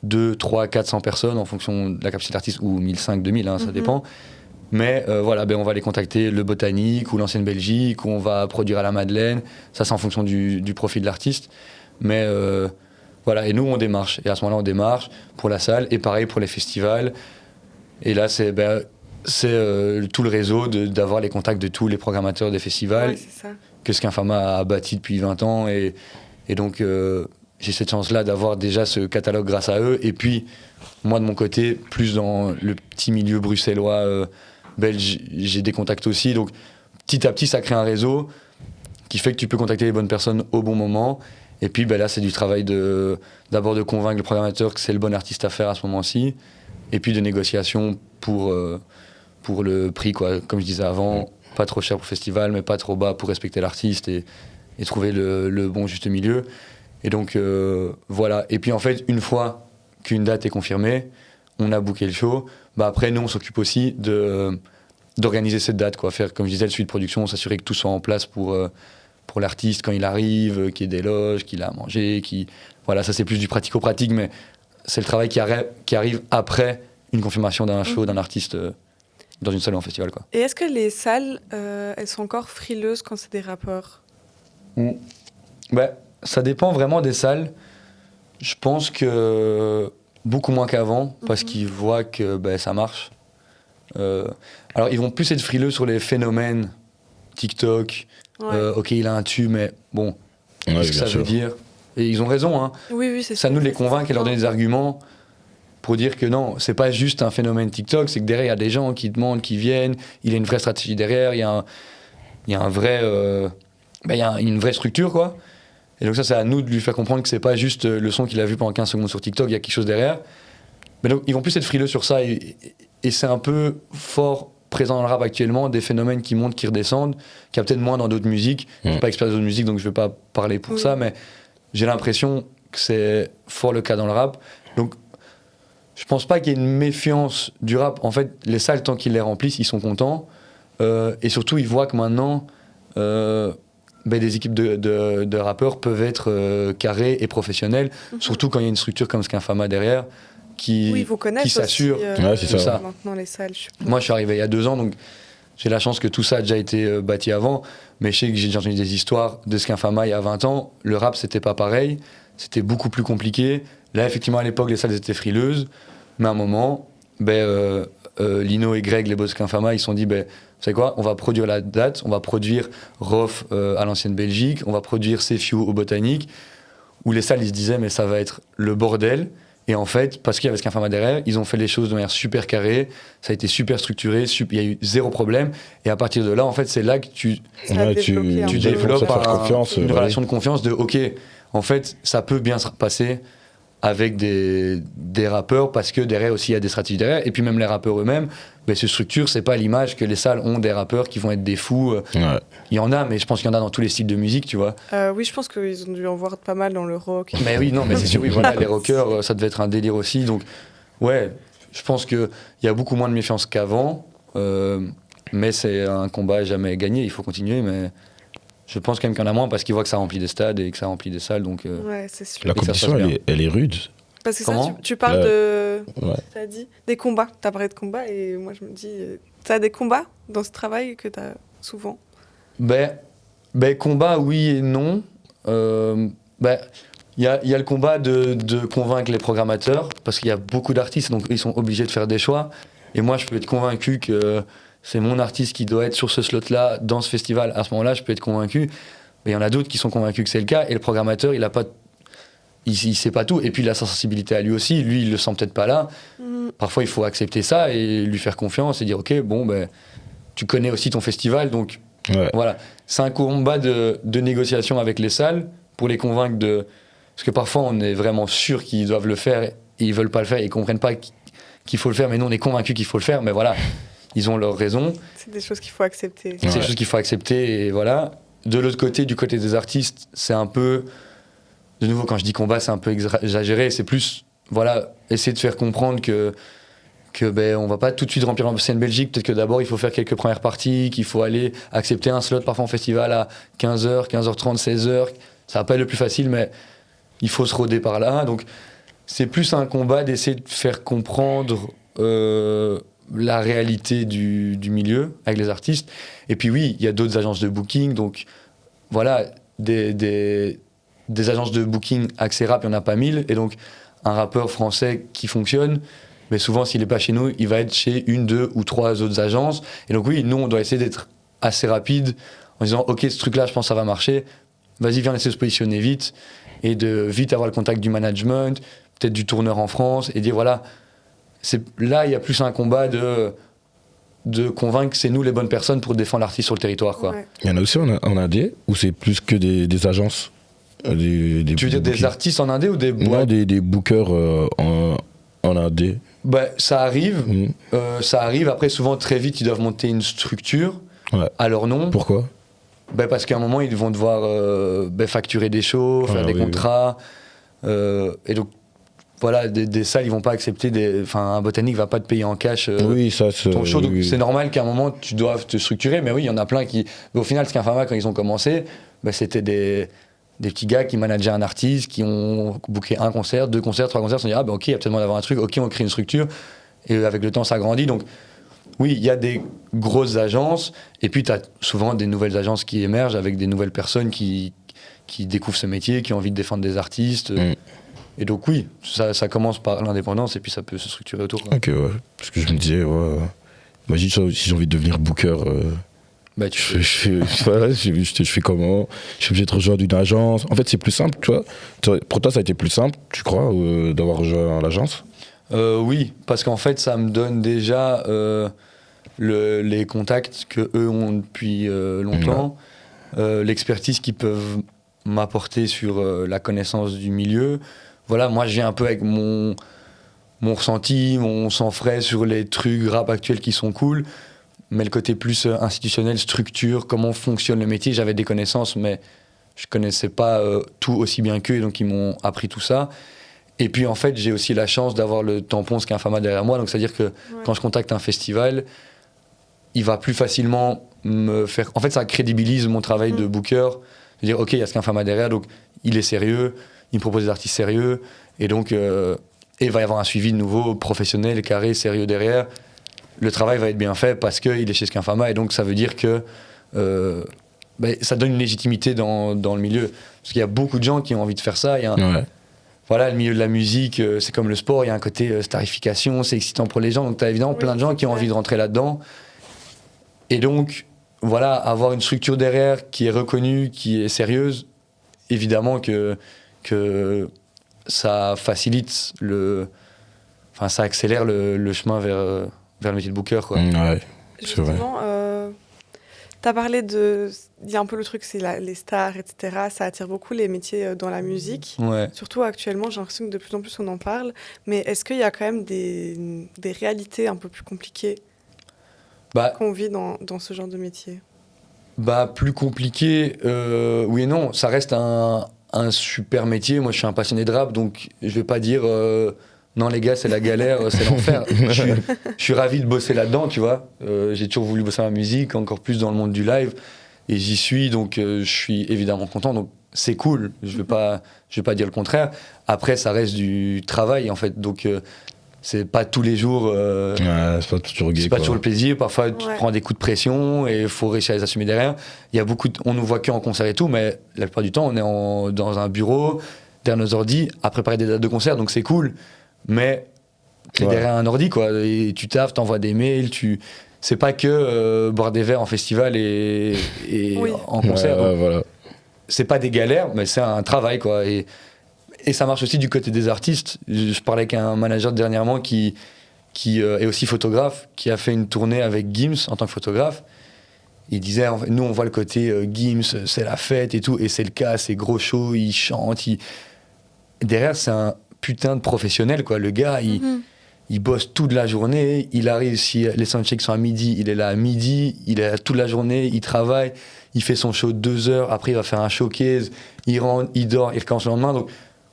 2, 3, 400 personnes en fonction de la capacité d'artiste, ou 1500, 2000, ça dépend. Mais on va aller contacter le Botanique ou l'Ancienne Belgique, ou on va produire à la Madeleine. Ça, c'est en fonction du profil de l'artiste. Mais et nous, on démarche. Et à ce moment-là, on démarche pour la salle, et pareil pour les festivals. Et là, c'est c'est tout le réseau d'avoir les contacts de tous les programmateurs des festivals, que Skinfama a bâti depuis 20 ans. Et donc, j'ai cette chance-là d'avoir déjà ce catalogue grâce à eux. Et puis, moi, de mon côté, plus dans le petit milieu bruxellois, belge, j'ai des contacts aussi. Donc, petit à petit, ça crée un réseau qui fait que tu peux contacter les bonnes personnes au bon moment. Et puis, là, c'est du travail d'abord de convaincre le programmateur que c'est le bon artiste à faire à ce moment-ci. Et puis, de négociation pour le prix, quoi. Comme je disais avant, pas trop cher pour le festival, mais pas trop bas pour respecter l'artiste et trouver le bon juste milieu. Et donc, voilà. Et puis, en fait, une fois qu'une date est confirmée, on a booké le show. Après, nous, on s'occupe aussi d'organiser cette date, quoi. Faire, comme je disais, le suivi de production, s'assurer que tout soit en place pour l'artiste quand il arrive, qu'il y ait des loges, qu'il a à manger, voilà, ça, c'est plus du pratico-pratique, mais c'est le travail qui arrive après une confirmation d'un show, d'un artiste dans une salle ou un festival, quoi. Et est-ce que les salles, elles sont encore frileuses quand c'est des rappeurs ? Ça dépend vraiment des salles. Je pense que beaucoup moins qu'avant, parce qu'ils voient que ça marche. Alors, ils vont plus être frileux sur les phénomènes TikTok. Ok, il a un tube, mais bon, qu'est-ce que ça veut dire ? Et ils ont raison, hein. Oui, c'est ça. Nous de les convaincre et leur donner des arguments pour dire que non, c'est pas juste un phénomène TikTok, c'est que derrière, il y a des gens qui demandent, qui viennent, il y a une vraie stratégie derrière, il y a un vrai... il y a une vraie structure, quoi. Et donc ça, c'est à nous de lui faire comprendre que c'est pas juste le son qu'il a vu pendant 15 secondes sur TikTok, il y a quelque chose derrière. Mais donc, ils vont plus être frileux sur ça, et c'est un peu fort présent dans le rap actuellement, des phénomènes qui montent, qui redescendent, qu'il y a peut-être moins dans d'autres musiques. Je suis pas expert d'autres musiques, donc je vais pas parler pour ça, mais j'ai l'impression que c'est fort le cas dans le rap. Donc, je pense pas qu'il y ait une méfiance du rap. En fait, les salles, tant qu'ils les remplissent, ils sont contents. Et surtout, ils voient que maintenant, des équipes de rappeurs peuvent être carrées et professionnelles, surtout quand il y a une structure comme Skinfama derrière, qui s'assure c'est ça. Maintenant, les salles, Moi, je suis arrivé il y a 2 ans, donc j'ai la chance que tout ça a déjà été bâti avant, mais je sais que j'ai déjà entendu des histoires de Skinfama il y a 20 ans. Le rap, c'était pas pareil, c'était beaucoup plus compliqué. Là, effectivement, à l'époque, les salles étaient frileuses, mais à un moment, Lino et Greg, les boss Skinfama, ils se sont dit, vous savez quoi, on va produire la date, on va produire Rof à l'ancienne Belgique, on va produire Sefiu au Botanique, où les salles, ils se disaient, mais ça va être le bordel. Et en fait, parce qu'il y avait Skinfama derrière, ils ont fait les choses de manière super carrée, ça a été super structuré, il y a eu zéro problème. Et à partir de là, en fait, c'est là que tu développes une relation de confiance de OK, en fait, ça peut bien se passer avec des rappeurs, parce que derrière aussi, il y a des stratégies derrière. Et puis même les rappeurs eux-mêmes, ce structure, c'est pas l'image que les salles ont des rappeurs qui vont être des fous. Il y en a, mais je pense qu'il y en a dans tous les styles de musique, tu vois. Oui, je pense qu'ils ont dû en voir pas mal dans le rock. Mais oui, non, mais c'est sûr, oui, voilà, les rockers, ça devait être un délire aussi. Donc, ouais, je pense qu'il y a beaucoup moins de méfiance qu'avant, mais c'est un combat jamais gagné, il faut continuer, mais je pense quand même qu'il y en a moins parce qu'ils voient que ça remplit des stades et que ça remplit des salles. Donc, ouais, c'est sûr. La compétition, elle est rude. Parce que ça, tu parles t'as dit des combats, t'as parlé de combats, et moi je me dis, t'as des combats dans ce travail que t'as souvent ? Combat, oui et non. Il y a le combat de convaincre les programmateurs, parce qu'il y a beaucoup d'artistes, donc ils sont obligés de faire des choix. Et moi, je peux être convaincu que c'est mon artiste qui doit être sur ce slot-là, dans ce festival. À ce moment-là, je peux être convaincu. Mais il y en a d'autres qui sont convaincus que c'est le cas, et le programmateur, il sait pas tout. Et puis, il a sa sensibilité à lui aussi. Lui, il le sent peut-être pas là. Parfois, il faut accepter ça et lui faire confiance et dire, OK, tu connais aussi ton festival, donc voilà. C'est un combat de négociation avec les salles pour les convaincre parce que parfois, on est vraiment sûr qu'ils doivent le faire et ils veulent pas le faire et ils comprennent pas qu'il faut le faire, mais nous, on est convaincus qu'il faut le faire, mais voilà, ils ont leur raison. C'est des choses qu'il faut accepter. C'est des choses qu'il faut accepter, et voilà. De l'autre côté, du côté des artistes, c'est un peu... De nouveau, quand je dis combat, c'est un peu exagéré. C'est plus, essayer de faire comprendre que on va pas tout de suite remplir l'ancienne Belgique. Peut-être que d'abord, il faut faire quelques premières parties, qu'il faut aller accepter un slot parfois en festival à 15h, 15h30, 16h. Ça va pas être le plus facile, mais il faut se roder par là. Donc, c'est plus un combat d'essayer de faire comprendre la réalité du milieu avec les artistes. Et puis oui, il y a d'autres agences de booking. Donc, voilà, des agences de booking accès rap, il n'y en a pas 1000. Et donc, un rappeur français qui fonctionne, Mais souvent, s'il n'est pas chez nous, il va être chez 1, 2 ou 3 autres agences. Et donc oui, nous, on doit essayer d'être assez rapide en disant « Ok, ce truc-là, je pense que ça va marcher. Vas-y, viens laisser se positionner vite. » Et de vite avoir le contact du management, peut-être du tourneur en France, et dire voilà, là, il y a plus un combat de convaincre que c'est nous les bonnes personnes pour défendre l'artiste sur le territoire. Quoi. Ouais. Il y en a aussi en AD, ou c'est plus que des agences tu veux dire des artistes en indé ou des boîtes? Non, des bookers en AD. Bah, ça arrive. Ça arrive. Après, souvent, très vite, ils doivent monter une structure à leur nom. Pourquoi? Bah, parce qu'à un moment, ils vont devoir facturer des shows, faire des contrats. Et donc, voilà, des salles, ils vont pas accepter un botanique va pas te payer en cash ton show. Donc, c'est normal qu'à un moment, tu doives te structurer. Mais oui, il y en a plein qui... Mais au final, Skinpharma, quand ils ont commencé, c'était des petits gars qui manageaient un artiste, qui ont booké 1 concert, 2 concerts, 3 concerts, ils se sont dit, ah ben ok, il y a peut-être moyen d'avoir un truc, ok, on crée une structure. Et avec le temps, ça grandit. Donc, oui, il y a des grosses agences, et puis tu as souvent des nouvelles agences qui émergent avec des nouvelles personnes qui découvrent ce métier, qui ont envie de défendre des artistes. Et donc oui, ça commence par l'indépendance, et puis ça peut se structurer autour. Quoi. Ok, ouais. Parce que je me disais, imagine si j'ai envie de devenir booker... Bah, je fais comment? Je suis obligé de rejoindre une agence. En fait, c'est plus simple, tu vois. Pour toi, ça a été plus simple, tu crois, d'avoir rejoint l'agence? Oui, parce qu'en fait, ça me donne déjà les contacts que eux ont depuis longtemps, l'expertise qu'ils peuvent m'apporter sur la connaissance du milieu. Voilà, moi, je viens un peu avec mon ressenti, mon sang frais sur les trucs rap actuels qui sont cool. Mais le côté plus institutionnel, structure, comment fonctionne le métier, j'avais des connaissances, mais je connaissais pas tout aussi bien qu'eux, et donc ils m'ont appris tout ça. Et puis en fait, j'ai aussi la chance d'avoir le tampon Skinpharma derrière moi, donc c'est-à-dire que quand je contacte un festival, il va plus facilement me faire... En fait, ça crédibilise mon travail de booker, de dire ok, il y a Skinpharma derrière, donc il est sérieux, il me propose des artistes sérieux, et donc il va y avoir un suivi de nouveau professionnel, carré, sérieux derrière. Le travail va être bien fait parce qu'il est chez Skinpharma, et donc ça veut dire que ça donne une légitimité dans le milieu. Parce qu'il y a beaucoup de gens qui ont envie de faire ça. Voilà, le milieu de la musique, c'est comme le sport, il y a un côté starification, c'est excitant pour les gens. Donc tu as évidemment plein de gens qui ont envie de rentrer là-dedans. Et donc, voilà, avoir une structure derrière qui est reconnue, qui est sérieuse, évidemment que ça facilite ça accélère le chemin vers le métier de booker, quoi. Ouais, c'est vrai. Tu as parlé il y a un peu le truc, c'est les stars, etc. Ça attire beaucoup les métiers dans la musique. Ouais. Surtout actuellement, j'ai l'impression que de plus en plus on en parle. Mais est-ce qu'il y a quand même des réalités un peu plus compliquées qu'on vit dans ce genre de métier? Plus compliqué, oui et non. Ça reste un super métier. Moi, je suis un passionné de rap, donc je vais pas dire... non les gars, c'est la galère, c'est l'enfer. Je suis ravi de bosser là-dedans, tu vois. J'ai toujours voulu bosser dans la musique, encore plus dans le monde du live. Et j'y suis, donc je suis évidemment content. Donc c'est cool, je vais pas dire le contraire. Après, ça reste du travail, en fait. Donc c'est pas tous les jours... c'est pas toujours gai, c'est pas toujours le plaisir. Parfois, tu prends des coups de pression et il faut réussir à les assumer derrière. Il y a on nous voit qu'en concert et tout, mais la plupart du temps, on est dans un bureau, derrière nos ordis, à préparer des dates de concert, donc c'est cool. Mais t'es derrière un ordi, quoi, et tu taffes, t'envoies des mails, c'est pas que boire des verres en festival et en concert. Voilà. C'est pas des galères, mais c'est un travail, quoi. Et ça marche aussi du côté des artistes. Je parlais avec un manager dernièrement qui est aussi photographe, qui a fait une tournée avec Gims en tant que photographe. Il disait, nous on voit le côté Gims, c'est la fête et tout, et c'est le cas, c'est gros show, il chante, derrière c'est un putain de professionnel, quoi. Le gars, il bosse toute la journée, il arrive, si les soundchecks sont à midi, il est là à midi, il est là toute la journée, il travaille, il fait son show 2 heures, après il va faire un showcase, il rentre, il dort, il recommence le lendemain. Donc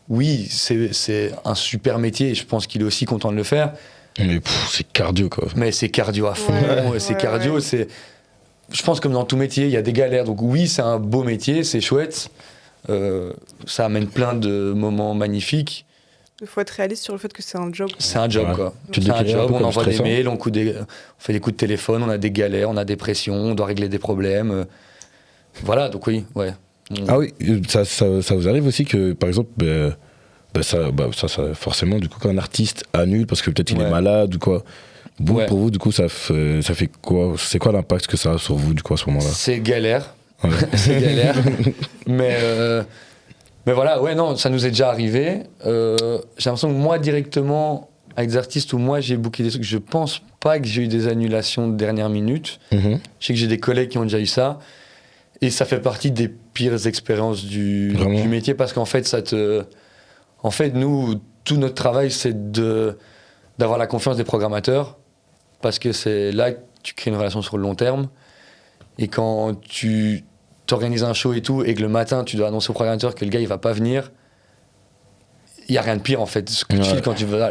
oui, c'est un super métier, et je pense qu'il est aussi content de le faire. Mais c'est cardio, quoi. Mais c'est cardio à fond, cardio, c'est... Je pense comme dans tout métier, il y a des galères. Donc oui, c'est un beau métier, c'est chouette, ça amène plein de moments magnifiques. Il faut être réaliste sur le fait que c'est un job. C'est un job, quoi. C'est un job, on envoie des mails, on fait des coups de téléphone, on a des galères, on a des pressions, on doit régler des problèmes. Voilà, donc oui, ouais. Ah oui, ça vous arrive aussi que, par exemple, ça, forcément, du coup, quand un artiste annule parce que peut-être il est malade ou quoi, pour vous, du coup, ça fait quoi? C'est quoi l'impact que ça a sur vous, du coup, à ce moment-là? C'est galère. Ouais. C'est galère. Mais voilà, non, ça nous est déjà arrivé. J'ai l'impression que moi, directement, avec des artistes où moi, j'ai booké des trucs, je pense pas que j'ai eu des annulations de dernière minute. Je sais que j'ai des collègues qui ont déjà eu ça. Et ça fait partie des pires expériences du métier parce qu'en fait, En fait, nous, tout notre travail, c'est d'avoir la confiance des programmateurs parce que c'est là que tu crées une relation sur le long terme. Et quand tu t'organises un show et tout, et que le matin, tu dois annoncer au programmateur que le gars, il va pas venir, il n'y a rien de pire, en fait. Ce que tu files quand tu veux...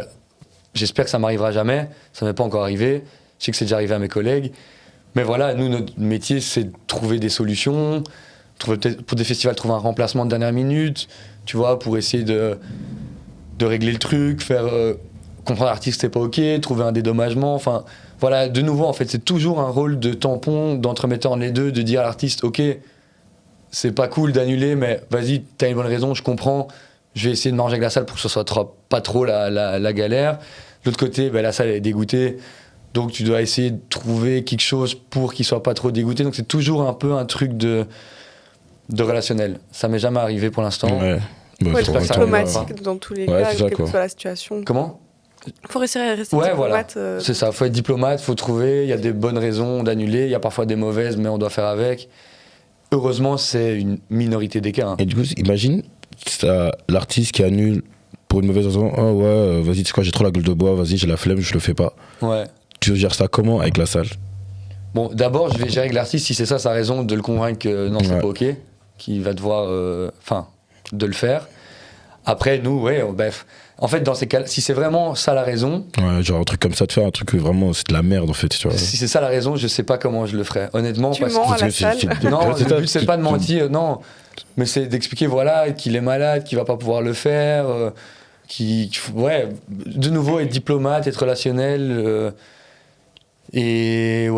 J'espère que ça m'arrivera jamais. Ça m'est pas encore arrivé. Je sais que c'est déjà arrivé à mes collègues. Mais voilà, nous, notre métier, c'est de trouver des solutions, peut-être pour des festivals, trouver un remplacement de dernière minute, tu vois, pour essayer de régler le truc, faire comprendre à l'artiste que c'est pas ok, trouver un dédommagement, enfin voilà, de nouveau en fait c'est toujours un rôle de tampon, d'entremetteur entre les deux, de dire à l'artiste ok, c'est pas cool d'annuler mais vas-y, t'as une bonne raison, je comprends, je vais essayer de manger avec la salle pour que ce soit pas trop la galère. De l'autre côté, la salle est dégoûtée, donc tu dois essayer de trouver quelque chose pour qu'il soit pas trop dégoûté, donc c'est toujours un peu un truc de relationnel. Ça m'est jamais arrivé pour l'instant. Faut être diplomatique dans tous les cas, quelle que soit la situation. Comment ? Faut réussir à rester diplomate. Voilà. C'est ça, faut être diplomate, faut trouver, il y a des bonnes raisons d'annuler, il y a parfois des mauvaises, mais on doit faire avec. Heureusement, c'est une minorité des cas. Et du coup, imagine l'artiste qui annule pour une mauvaise raison. Oh ouais, vas-y, tu sais quoi, j'ai trop la gueule de bois, vas-y, j'ai la flemme, je le fais pas. Ouais. Tu gères ça comment avec la salle ? Bon, d'abord, je vais gérer avec l'artiste si c'est ça sa raison de le convaincre que non, c'est pas ok, qu'il va devoir, de le faire. Après, nous, en fait, dans ces cas, si c'est vraiment ça la raison... Ouais, genre un truc comme ça, de faire un truc que vraiment, c'est de la merde, en fait, tu vois. Si c'est ça la raison, je sais pas comment je le ferais, honnêtement. Tu mens à la salle. Non, le but, c'est pas de mentir, non. Mais c'est d'expliquer, qu'il est malade, qu'il va pas pouvoir le faire, de nouveau, être diplomate, être relationnel, et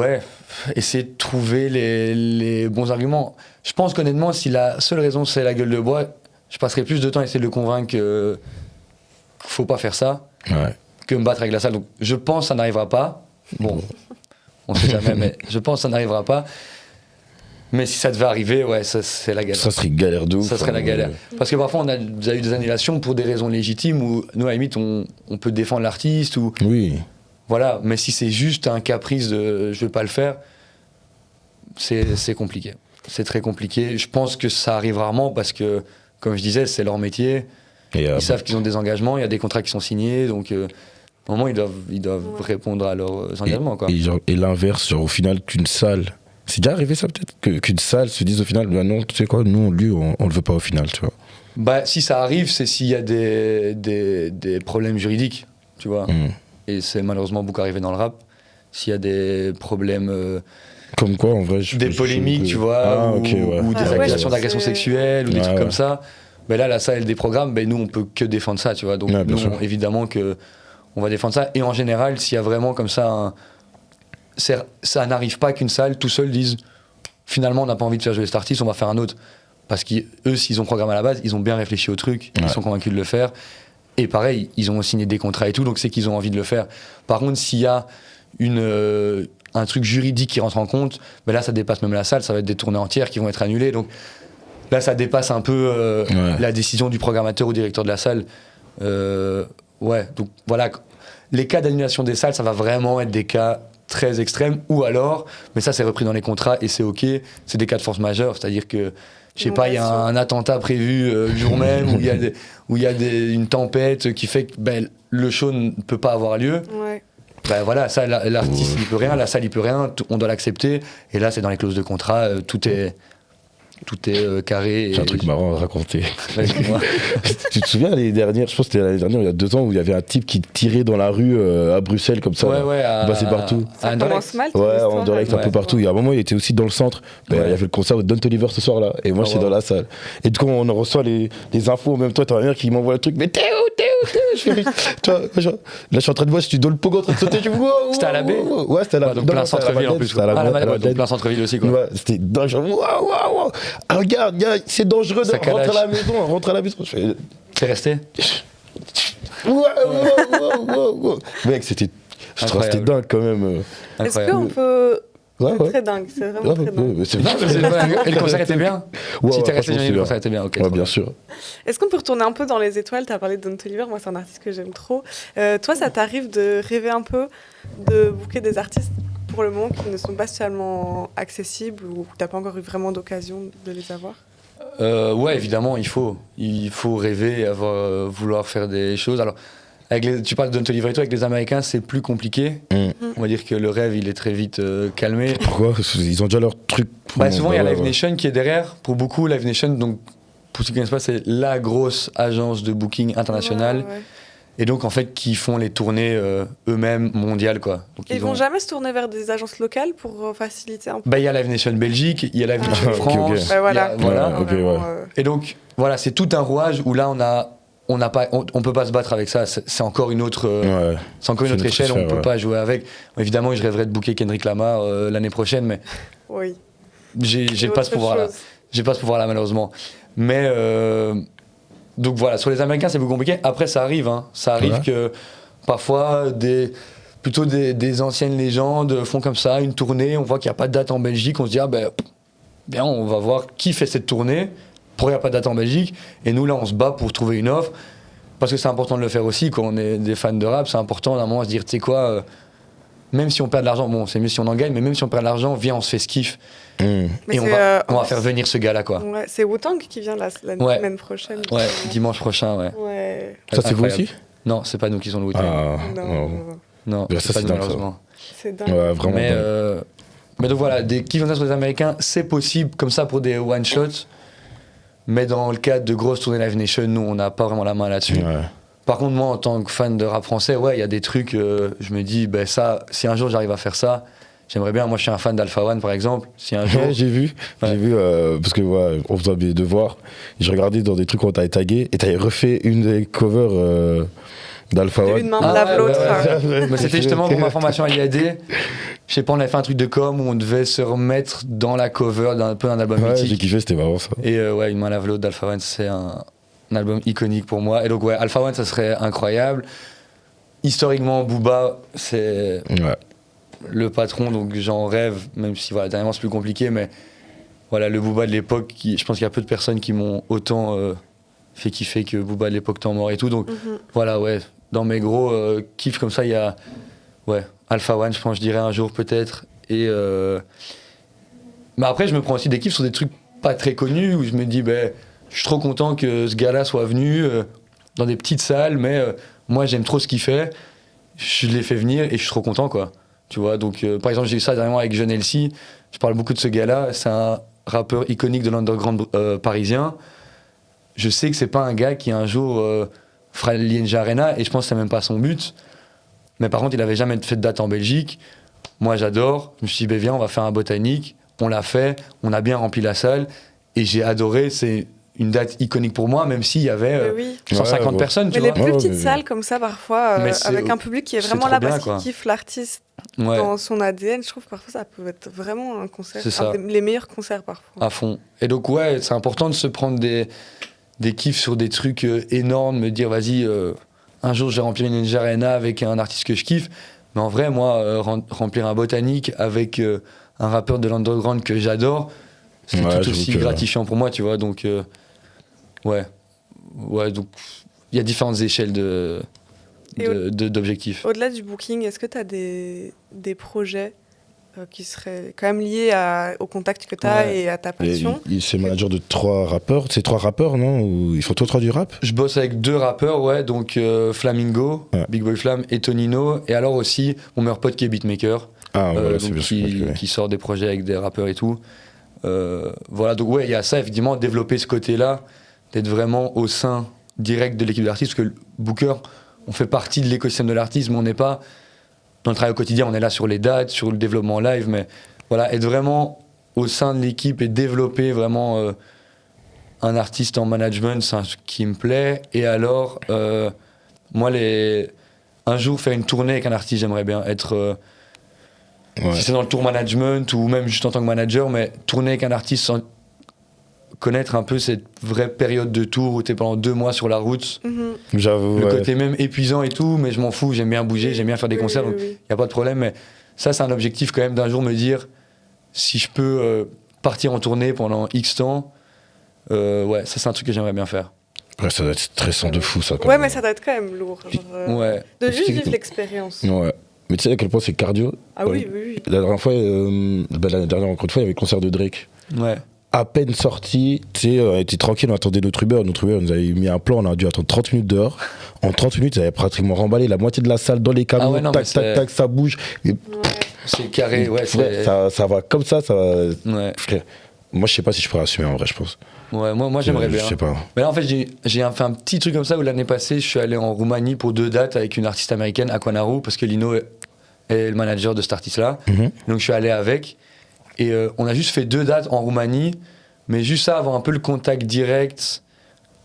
essayer de trouver les bons arguments. Je pense qu'honnêtement, si la seule raison, c'est la gueule de bois, je passerai plus de temps à essayer de le convaincre qu'il faut pas faire ça que me battre avec la salle. Donc je pense que ça n'arrivera pas. Bon, on sait jamais, mais je pense que ça n'arrivera pas. Mais si ça devait arriver, ça c'est la galère. Ça serait galère de ouf. Ça serait la galère. Parce que parfois on a déjà eu des annulations pour des raisons légitimes où nous à la limite on peut défendre l'artiste ou... Oui. Voilà, mais si c'est juste un caprice de je vais pas le faire, c'est compliqué. C'est très compliqué. Je pense que ça arrive rarement parce que, comme je disais, c'est leur métier. Ils savent qu'ils ont des engagements, il y a des contrats qui sont signés, donc à un moment, ils doivent répondre à leurs engagements. Et l'inverse, au final, qu'une salle... C'est déjà arrivé ça peut-être qu'une salle se dise au final, non, tu sais quoi, nous, on le veut pas au final, tu vois. Si ça arrive, c'est s'il y a des problèmes juridiques, tu vois. Et c'est malheureusement beaucoup arrivé dans le rap. S'il y a des problèmes... Comme quoi, en vrai, des polémiques, tu vois, ou des accusations d'agression sexuelle, ou des trucs comme ça. Mais là, la salle, elle déprogramme, nous, on peut que défendre ça, tu vois. Donc, nous, évidemment, on va défendre ça. Et en général, s'il y a vraiment comme ça, ça n'arrive pas qu'une salle, tout seul, dise finalement, on n'a pas envie de faire jouer cet artiste, on va faire un autre. Parce qu'eux, s'ils ont programmé à la base, ils ont bien réfléchi au truc, ils sont convaincus de le faire. Et pareil, ils ont signé des contrats et tout, donc c'est qu'ils ont envie de le faire. Par contre, s'il y a un truc juridique qui rentre en compte, là ça dépasse même la salle, ça va être des tournées entières qui vont être annulées, donc là ça dépasse un peu la décision du programmateur ou directeur de la salle. Donc voilà, les cas d'annulation des salles, ça va vraiment être des cas très extrêmes, ou alors, mais ça c'est repris dans les contrats et c'est ok, c'est des cas de force majeure, c'est-à-dire que je sais pas, il y a un attentat prévu le jour même, où il y a une tempête qui fait que le show ne peut pas avoir lieu. Voilà, ça, l'artiste il peut rien, la salle il peut rien, on doit l'accepter. Et là, c'est dans les clauses de contrat, tout est carré. J'ai un truc marrant à raconter. Tu te souviens l'année dernière, je pense que c'était l'année dernière, il y a 2 ans, où il y avait un type qui tirait dans la rue à Bruxelles comme ça. C'est partout. Ça commence mal. En direct, un peu partout. Il y a un moment, il était aussi dans le centre. Il y avait le concert de Don Toliver ce soir-là. Et moi, j'étais dans la salle. Et du coup, on reçoit les infos en même temps. T'as ma mère qui m'envoie le truc. Mais t'es où là, je suis en train de voir si tu donnes le pogo en train de sauter. C'était à la baie. Ouais, c'était à la baie. Donc plein centre-ville en plus. Donc plein centre-ville aussi. C'était dangereux. Regarde, c'est dangereux de rentrer à la maison. T'es resté ? Wow. Mec, c'était dingue quand même. Est-ce qu'on peut... C'est très dingue, c'est vraiment très dingue. Et le concert était bien? Si t'es resté, le concert était bien, ok. Ouais, bien sûr. Est-ce qu'on peut retourner un peu dans les étoiles? T'as parlé de Don Toliver, moi c'est un artiste que j'aime trop. Toi, ça t'arrive de rêver un peu, de booker des artistes pour le moment qui ne sont pas spécialement accessibles ou t'as pas encore eu vraiment d'occasion de les avoir? Ouais, évidemment, il faut rêver, vouloir faire des choses. Alors, tu parles de Don Toliver et tout, avec les Américains, c'est plus compliqué. On va dire que le rêve, il est très vite calmé. Pourquoi? Ils ont déjà leur truc. Souvent, il y a Live Nation qui est derrière. Pour beaucoup, Live Nation, donc, pour ceux qui ne connaissent pas, c'est la grosse agence de booking internationale. Ouais. Et donc, en fait, qui font les tournées eux-mêmes mondiales, quoi. Donc, ils vont jamais se tourner vers des agences locales pour faciliter un peu? Il y a Live Nation Belgique, il y a Live Nation France. Et donc, voilà, c'est tout un rouage où là, on peut pas se battre avec ça. C'est encore une autre, c'est encore une autre échelle. On peut pas jouer avec. Évidemment, je rêverais de booker Kendrick Lamar l'année prochaine, mais j'ai pas ce pouvoir-là. J'ai pas ce pouvoir-là malheureusement. Mais donc voilà, sur les Américains, c'est plus compliqué. Après, ça arrive. Ça arrive que parfois plutôt des anciennes légendes font comme ça une tournée. On voit qu'il n'y a pas de date en Belgique. On se dit bien, on va voir qui fait cette tournée. Pourquoi il n'y a pas de date en Belgique? Et nous, là, on se bat pour trouver une offre. Parce que c'est important de le faire aussi. Quand on est des fans de rap, c'est important d'un moment à se dire, tu sais quoi, même si on perd de l'argent, bon, c'est mieux si on en gagne, mais même si on perd de l'argent, viens, on se fait ce kiff. Et on va faire venir ce gars-là, quoi. Ouais, c'est Wu-Tang qui vient la semaine prochaine. Ouais, dimanche prochain, ouais. Ça, c'est vous aussi? Non, c'est pas nous qui sommes le Wu-Tang. Non, ça, c'est dingue, malheureusement. C'est dingue. Ouais, vraiment dingue. Mais donc voilà, des kiffs sur les Américains, c'est possible, comme ça, pour des one-shots. Mais dans le cadre de grosses tournées Live Nation, nous, on n'a pas vraiment la main là-dessus. Ouais. Par contre, moi, en tant que fan de rap français, il y a des trucs, je me dis, ça, si un jour j'arrive à faire ça, j'aimerais bien. Moi, je suis un fan d'Alpha One, par exemple. Si un jour... j'ai vu, parce que on faisait des devoirs. J'ai regardé dans des trucs où on t'avait tagué et t'avais refait une des covers d'Alpha One. Une main me lave l'autre. Mais c'était justement pour ma formation à l'IAD. Je sais pas, on avait fait un truc de com où on devait se remettre dans la cover d'un album mythique. J'ai kiffé, c'était marrant ça. Et une main lave l'autre d'Alpha One, c'est un album iconique pour moi. Et donc Alpha One, ça serait incroyable. Historiquement, Booba, c'est le patron, donc j'en rêve, même si dernièrement c'est plus compliqué, mais voilà, le Booba de l'époque, je pense qu'il y a peu de personnes qui m'ont autant fait kiffer que Booba de l'époque Temps Mort et tout. Donc voilà, dans mes gros kiffs comme ça, il y a Alpha One, je dirais un jour peut-être. Et mais après, je me prends aussi des kiffs sur des trucs pas très connus où je me dis, je suis trop content que ce gars-là soit venu dans des petites salles, mais moi j'aime trop ce qu'il fait. Je l'ai fait venir et je suis trop content, quoi. Tu vois, donc par exemple, j'ai eu ça dernièrement avec John Elsie. Je parle beaucoup de ce gars-là. C'est un rappeur iconique de l'underground parisien. Je sais que c'est pas un gars qui un jour fera l'ING Arena, et je pense que c'est même pas son but. Mais par contre, il avait jamais fait de date en Belgique. Moi, j'adore. Je me suis dit, viens, on va faire un botanique. On l'a fait. On a bien rempli la salle. Et j'ai adoré. C'est une date iconique pour moi, même s'il y avait 150 personnes. Mais les plus petites salles comme ça, parfois, avec un public qui est vraiment là parce qu'il kiffe l'artiste dans son ADN, je trouve que parfois ça peut être vraiment un concert. Les meilleurs concerts parfois. À fond. Et donc, c'est important de se prendre des kiffs sur des trucs énormes, me dire, vas-y, un jour je vais remplir une NG Arena avec un artiste que je kiffe. Mais en vrai, moi, remplir un botanique avec un rappeur de l'underground que j'adore, c'est tout aussi gratifiant pour moi, tu vois. Donc, donc il y a différentes échelles d'objectifs. Au-delà du booking, est-ce que tu as des projets qui seraient quand même liés au contact que tu as et à ta passion? C'est manager de 3 rappeurs. C'est 3 rappeurs, non? Ou ils font toi 3 du rap? Je bosse avec 2 rappeurs, donc Flamingo, Big Boy Flam et Tonino. Et alors aussi mon meilleur pote qui est beatmaker. Qui sort des projets avec des rappeurs et tout. Voilà, donc il y a ça, effectivement, développer ce côté-là, d'être vraiment au sein direct de l'équipe d'artistes, parce que le Booker, on fait partie de l'écosystème de l'artiste, mais on n'est pas dans le travail au quotidien, on est là sur les dates, sur le développement live, mais voilà, être vraiment au sein de l'équipe et développer vraiment un artiste en management, c'est un truc qui me plaît. Et alors, moi, un jour faire une tournée avec un artiste, j'aimerais bien être... Si c'est dans le tour management ou même juste en tant que manager, mais tourner avec un artiste connaître un peu cette vraie période de tour où t'es pendant 2 mois sur la route. J'avoue. Le côté même épuisant et tout, mais je m'en fous, j'aime bien bouger, j'aime bien faire des concerts, donc y a pas de problème. Mais ça, c'est un objectif quand même d'un jour me dire si je peux partir en tournée pendant X temps, ça c'est un truc que j'aimerais bien faire. Ouais, ça doit être stressant de fou, ça. Mais ça doit être quand même lourd. De juste vivre l'expérience. Ouais. Mais tu sais à quel point c'est cardio. Ah oui. La dernière fois, l'année dernière, encore une fois, il y avait le concert de Drake. Ouais. À peine sorti, tu sais, on était tranquille, on attendait notre Uber. Notre Uber nous avait mis un plan, on a dû attendre 30 minutes dehors. En 30 minutes, ils avaient pratiquement remballé la moitié de la salle dans les camions. Tac, ça bouge. Et... C'est carré, ça va comme ça. Ouais. Frère, moi, je sais pas si je pourrais assumer en vrai, je pense. Ouais, moi j'aimerais bien. Je sais pas. Mais là, en fait, j'ai fait un petit truc comme ça où l'année passée, je suis allé en Roumanie pour 2 dates avec une artiste américaine, Aquanaru, parce que Lino est le manager de cet artiste-là. Donc je suis allé avec. Et on a juste fait 2 dates en Roumanie, mais juste ça, avoir un peu le contact direct.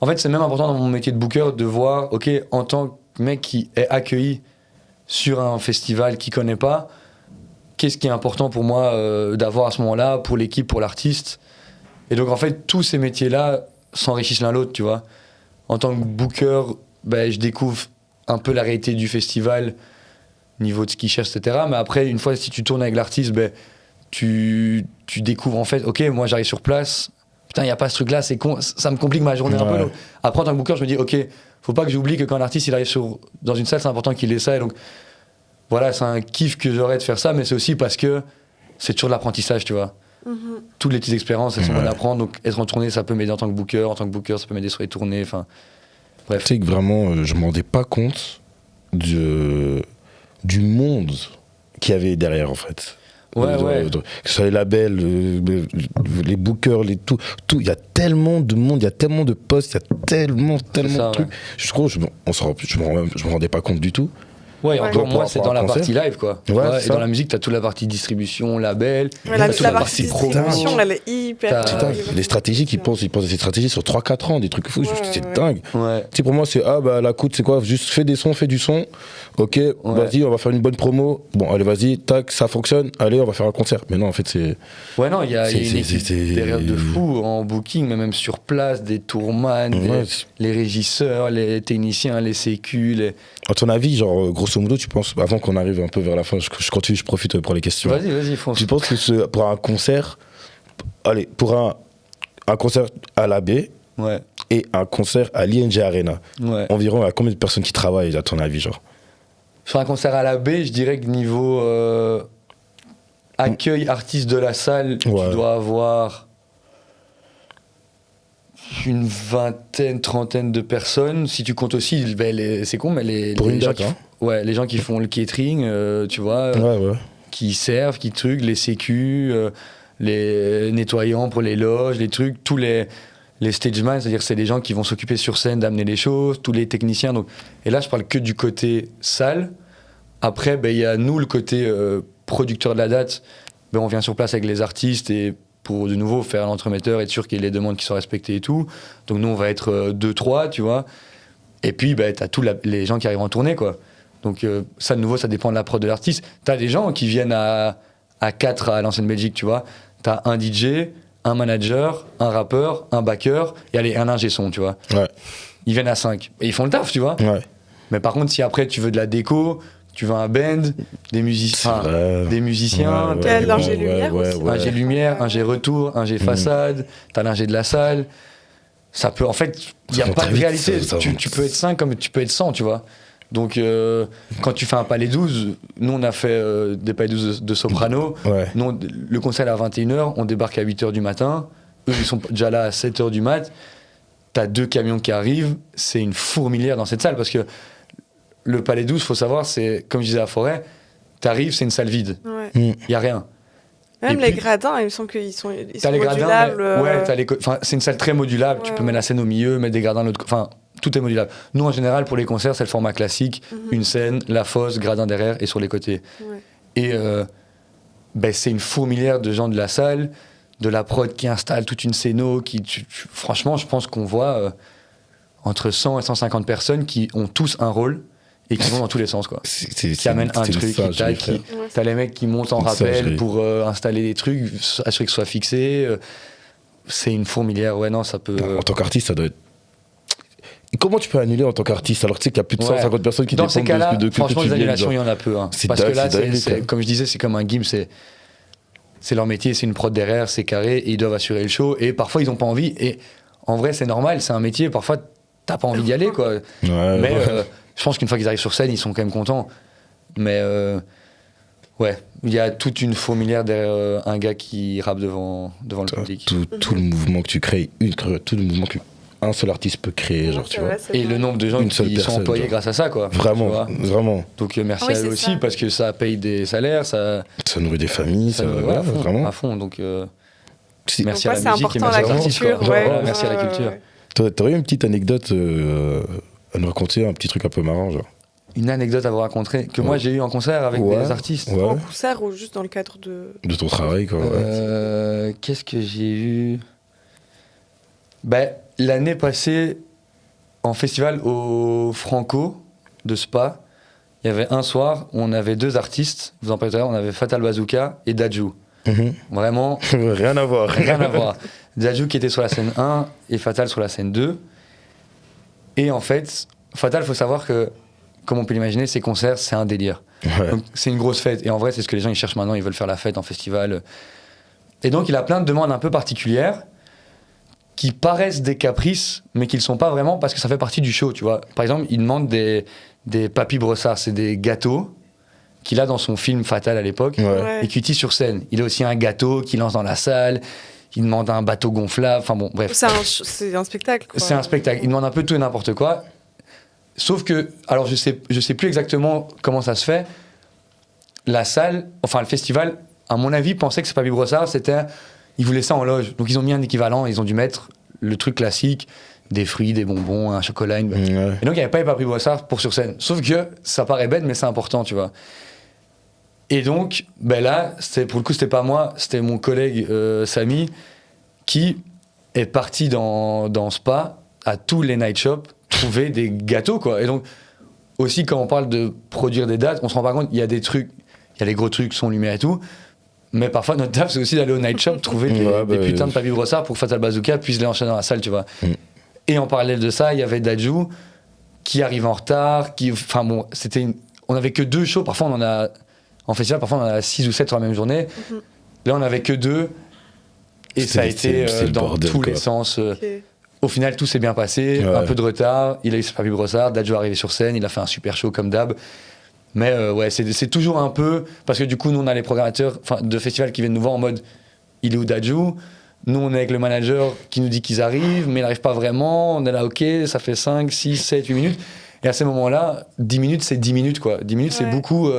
En fait, c'est même important dans mon métier de booker de voir, ok, en tant que mec qui est accueilli sur un festival qu'il connaît pas, qu'est-ce qui est important pour moi d'avoir à ce moment-là, pour l'équipe, pour l'artiste. Et donc, en fait, tous ces métiers-là s'enrichissent l'un l'autre, tu vois. En tant que booker, je découvre un peu la réalité du festival, niveau de ce qu'il cherche, etc. Mais après, une fois, si tu tournes avec l'artiste, tu découvres, en fait, ok, moi, j'arrive sur place, putain, il n'y a pas ce truc-là, c'est con, ça me complique ma journée un peu. Donc, après, en tant que booker, je me dis, ok, faut pas que j'oublie que quand un artiste, il arrive dans une salle, c'est important qu'il ait ça. Et donc, voilà, c'est un kiff que j'aurais de faire ça, mais c'est aussi parce que c'est toujours de l'apprentissage, tu vois. Toutes les petites expériences, elles sont bonnes à apprendre. Donc, être en tournée, ça peut m'aider en tant que booker. En tant que booker, ça peut m'aider sur les tournées. Enfin, bref. Tu sais que vraiment, je me rendais pas compte du monde qu'il y avait derrière, en fait. Ouais. Que ce soit les labels, les bookers, tout. Il y a tellement de monde, il y a tellement de postes, il y a tellement de trucs. Je trouve, je me rendais pas compte du tout. Ouais, encore moi, c'est dans la partie live, quoi. Et dans la musique, t'as toute la partie distribution, label, la partie distribution, elle est hyper... Les stratégies, ils pensent à ces stratégies sur 3-4 ans, des trucs fous, c'est dingue. Tu sais, pour moi, c'est, la coûte, c'est quoi? Juste fais des sons, fais du son, ok, vas-y, on va faire une bonne promo, bon, allez, vas-y, tac, ça fonctionne, allez, on va faire un concert. Mais non, en fait, c'est... Ouais, non, il y a une équipe derrière de fou en booking, mais même sur place, des tourman, les régisseurs, les techniciens, les sécu, À ton avis, genre, grosso modo, tu penses, avant qu'on arrive un peu vers la fin, je continue, je profite pour les questions. Vas-y, fonce. Tu penses que pour un concert, pour un concert à la baie et un concert à l'ING Arena, environ, il y a combien de personnes qui travaillent, à ton avis, genre? Sur un concert à la baie, je dirais que niveau accueil artiste de la salle, tu dois avoir une vingtaine, trentaine de personnes. Si tu comptes aussi, c'est con, mais les gens les gens qui font le catering, tu vois, qui servent, qui truquent, les sécu, les nettoyants pour les loges, les trucs, tous les stageman, c'est-à-dire c'est les gens qui vont s'occuper sur scène d'amener les choses, tous les techniciens. Donc, et là, je parle que du côté salle. Après, il y a nous, le côté producteur de la date. On vient sur place avec les artistes et pour de nouveau faire l'entremetteur, être sûr qu'il y ait les demandes qui sont respectées et tout. Donc nous, on va être 2-3, tu vois. Et puis, t'as tous les gens qui arrivent en tournée, quoi. Donc ça, de nouveau, ça dépend de la prod de l'artiste. T'as des gens qui viennent à 4 à l'ancienne Belgique, tu vois. T'as un DJ, un manager, un rappeur, un backer et un ingé son, tu vois. Ils viennent à 5. Et ils font le taf, tu vois. Mais par contre, si après, tu veux de la déco... Tu veux un band, des musiciens, t'as l'ingé lumière aussi. Ingé lumière, ingé retour, ingé façade, t'as l'ingé de la salle. Ça peut, en fait, il n'y a pas de réalité. Tu peux être 5 comme tu peux être 100, tu vois. Donc, quand tu fais un palais 12, nous on a fait des palais 12 de soprano. Nous, le concert est à 21h, on débarque à 8h du matin. Eux, ils sont déjà là à 7h du mat. T'as 2 camions qui arrivent. C'est une fourmilière dans cette salle parce que le Palais 12, faut savoir, c'est comme je disais à Forêt, t'arrives, c'est une salle vide. Y a rien. Même les gradins, il me semble qu'ils sont modulables. C'est une salle très modulable. Tu peux mettre la scène au milieu, mettre des gradins de l'autre côté. Enfin, tout est modulable. Nous, en général, pour les concerts, c'est le format classique. Une scène, la fosse, gradin derrière et sur les côtés. Et c'est une fourmilière de gens de la salle, de la prod qui installe toute une scéno. Franchement, je pense qu'on voit entre 100 et 150 personnes qui ont tous un rôle. Et qui vont dans tous les sens, quoi. Qui amènent un truc, t'as les mecs qui montent en rappel pour installer des trucs, assurer que ce soit fixé. C'est une fourmilière, ouais, non, ça peut... En tant qu'artiste, ça doit être... Comment tu peux annuler en tant qu'artiste alors que tu sais qu'il y a plus de 150 personnes qui dépendent de franchement, les annulations, il y en a peu. Hein. Parce que là, comme je disais, c'est comme un gym, c'est leur métier, c'est une prod derrière, c'est carré, et ils doivent assurer le show, et parfois ils n'ont pas envie, et en vrai c'est normal, c'est un métier, parfois t'as pas envie d'y aller, quoi. Mais je pense qu'une fois qu'ils arrivent sur scène, ils sont quand même contents. Mais ouais, il y a toute une fourmilière derrière un gars qui rappe devant le public. Tout le mouvement que tu crées, tout le mouvement qu'un seul artiste peut créer, genre, tu vois. Et le nombre de gens qui sont employés grâce à ça, quoi. Vraiment. Donc merci à eux aussi, parce que ça paye des salaires, ça nourrit des familles, vraiment. À fond, donc merci à la musique et merci à l'artiste. Merci à la culture. T'aurais eu une petite anecdote à nous raconter, un petit truc un peu marrant, genre? Une anecdote à vous raconter que moi j'ai eu en concert avec des artistes. En concert ou juste dans le cadre de ton travail, quoi. Qu'est-ce que j'ai eu? L'année passée, en festival au Franco de Spa, il y avait un soir où on avait 2 artistes, vous en parlez tout à l'heure, on avait Fatal Bazooka et Dadju. Vraiment. Rien à voir. Dadju qui était sur la scène 1 et Fatal sur la scène 2. Et en fait, Fatal, il faut savoir que, comme on peut l'imaginer, ces concerts, c'est un délire. Donc, c'est une grosse fête. Et en vrai, c'est ce que les gens ils cherchent maintenant, ils veulent faire la fête en festival. Et donc, il a plein de demandes un peu particulières qui paraissent des caprices, mais qui ne le sont pas vraiment parce que ça fait partie du show, tu vois. Par exemple, il demande des papy brossards, c'est des gâteaux qu'il a dans son film Fatal à l'époque et qu'il utilise sur scène. Il a aussi un gâteau qu'il lance dans la salle, il demande un bateau gonflable, enfin bon, bref. C'est un spectacle, quoi. C'est un spectacle, il demande un peu tout et n'importe quoi. Sauf que, alors je sais plus exactement comment ça se fait, la salle, enfin le festival, à mon avis, pensait que c'est papy brossard, ils voulaient ça en loge. Donc ils ont mis un équivalent, ils ont dû mettre le truc classique, des fruits, des bonbons, un chocolat. Et donc il n'y avait pas les papy brossard pour sur scène. Sauf que ça paraît bête, mais c'est important, tu vois. Et donc, là, pour le coup, c'était pas moi, c'était mon collègue Samy qui est parti dans Spa, à tous les night shops, trouver des gâteaux, quoi. Et donc, aussi, quand on parle de produire des dates, on se rend pas compte, il y a des trucs, il y a les gros trucs, son lumière et tout, mais parfois, notre taf, c'est aussi d'aller au night shop, trouver des putains de papy brossards pour que Fatal Bazooka puisse les enchaîner dans la salle, tu vois. Et en parallèle de ça, il y avait Dadju qui arrive en retard, on avait que 2 shows, parfois on en a... En festival, parfois on en a 6 ou 7 sur la même journée. Là, on avait que 2. Et ça a été dans tous les sens. Au final, tout s'est bien passé. Un peu de retard. Il a eu ses papy brossard. Dadju est arrivé sur scène. Il a fait un super show comme d'hab. Mais c'est toujours un peu... Parce que du coup, nous, on a les programmateurs de festivals qui viennent nous voir en mode « Il est où Dadju ?» Nous, on est avec le manager qui nous dit qu'ils arrivent, mais ils n'arrivent pas vraiment. On est là, ok, ça fait 5, 6, 7, 8 minutes. Et à ces moments-là, 10 minutes, c'est 10 minutes, quoi. 10 minutes, c'est beaucoup...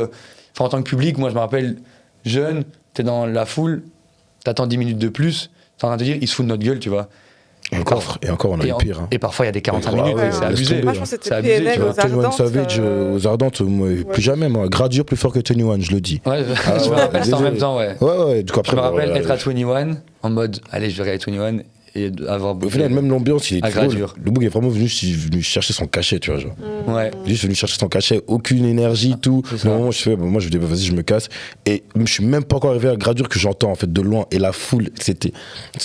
en tant que public, moi je me rappelle, jeune, t'es dans la foule, t'attends 10 minutes de plus, t'es en train de te dire, ils se foutent de notre gueule, tu vois. Et encore, on a eu pire. Hein. Et parfois, il y a des 45 minutes, c'est abusé. Moi, je pense que c'était PNL aux Ardentes. Savage aux Ardentes, plus jamais, moi. Gradure plus fort que 21, je le dis. Ouais, je me rappelle ça en même temps, ouais. Du coup, après, je me rappelle être à 21, en mode, allez, je vais aller à 21. Et avoir au final, même l'ambiance, il est drôle. Le bouc est vraiment venu chercher son cachet, tu vois. Genre. Juste venu chercher son cachet, aucune énergie, tout. Moi, je dis, vas-y, je me casse. Et je suis même pas encore arrivé à Gradure que j'entends, en fait, de loin. Et la foule, c'était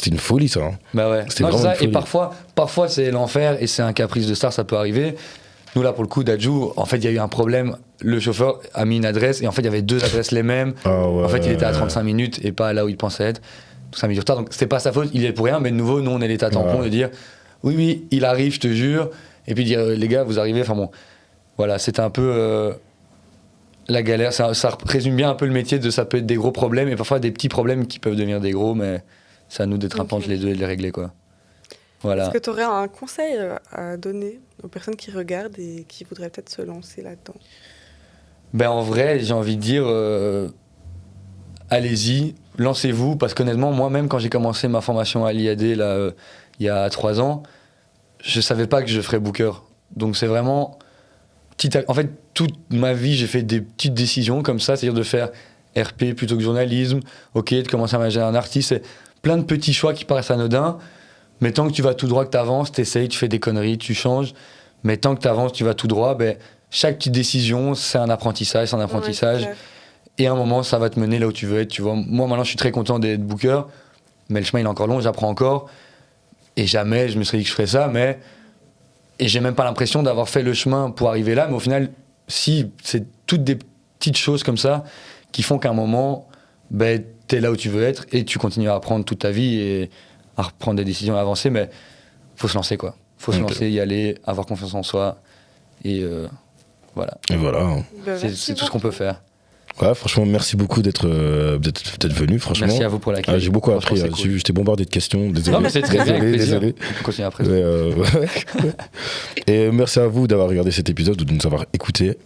une folie, ça. Hein. Bah ouais. C'était vraiment ça. Et parfois, c'est l'enfer et c'est un caprice de star, ça peut arriver. Nous, là, pour le coup, Dadju, en fait, il y a eu un problème. Le chauffeur a mis une adresse et en fait, il y avait 2 adresses les mêmes. En fait, il était à 35 minutes et pas là où il pensait être. 5 minutes de retard, donc c'était pas sa faute, il est pour rien, mais de nouveau, nous on est l'état tampon de dire oui, il arrive, je te jure, et puis dire les gars, vous arrivez, enfin bon, voilà, c'était un peu la galère, ça résume bien un peu le métier ça peut être des gros problèmes et parfois des petits problèmes qui peuvent devenir des gros, mais c'est à nous d'être un peu entre les deux et de les régler, quoi. Voilà. Est-ce que tu aurais un conseil à donner aux personnes qui regardent et qui voudraient peut-être se lancer là-dedans? En vrai, j'ai envie de dire allez-y, lancez-vous, parce qu'honnêtement, moi-même, quand j'ai commencé ma formation à l'IAD, là, il y a 3 ans, je savais pas que je ferais booker. Donc c'est vraiment... En fait, toute ma vie, j'ai fait des petites décisions comme ça, c'est-à-dire de faire RP plutôt que journalisme, de commencer à manager un artiste, c'est plein de petits choix qui paraissent anodins, mais tant que tu vas tout droit, que tu avances, tu essayes, tu fais des conneries, tu changes, mais tant que tu avances, tu vas tout droit, chaque petite décision, c'est un apprentissage, et à un moment, ça va te mener là où tu veux être, tu vois. Moi, maintenant, je suis très content d'être booker. mais le chemin il est encore long, j'apprends encore. Et jamais je me serais dit que je ferais ça, et j'ai même pas l'impression d'avoir fait le chemin pour arriver là, mais au final, si, c'est toutes des petites choses comme ça qui font qu'à un moment, t'es là où tu veux être et tu continues à apprendre toute ta vie et à reprendre des décisions, à avancer, mais faut se lancer, quoi. Faut se lancer, y aller, avoir confiance en soi, et voilà. Et voilà. C'est tout ce qu'on peut faire. Ouais, franchement, merci beaucoup d'être venu, franchement. Merci à vous pour l'accueil. J'ai beaucoup appris, cool. J'étais bombardé de questions, désolé. Non, mais c'est très bien, désolé. On peut continuer après. Et merci à vous d'avoir regardé cet épisode, de nous avoir écoutés.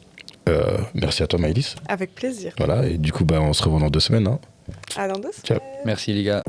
Merci à toi, Maëlys. Avec plaisir. Voilà, et du coup, on se revoit dans 2 semaines. Hein. À dans 2 semaines. Ciao. Merci les gars.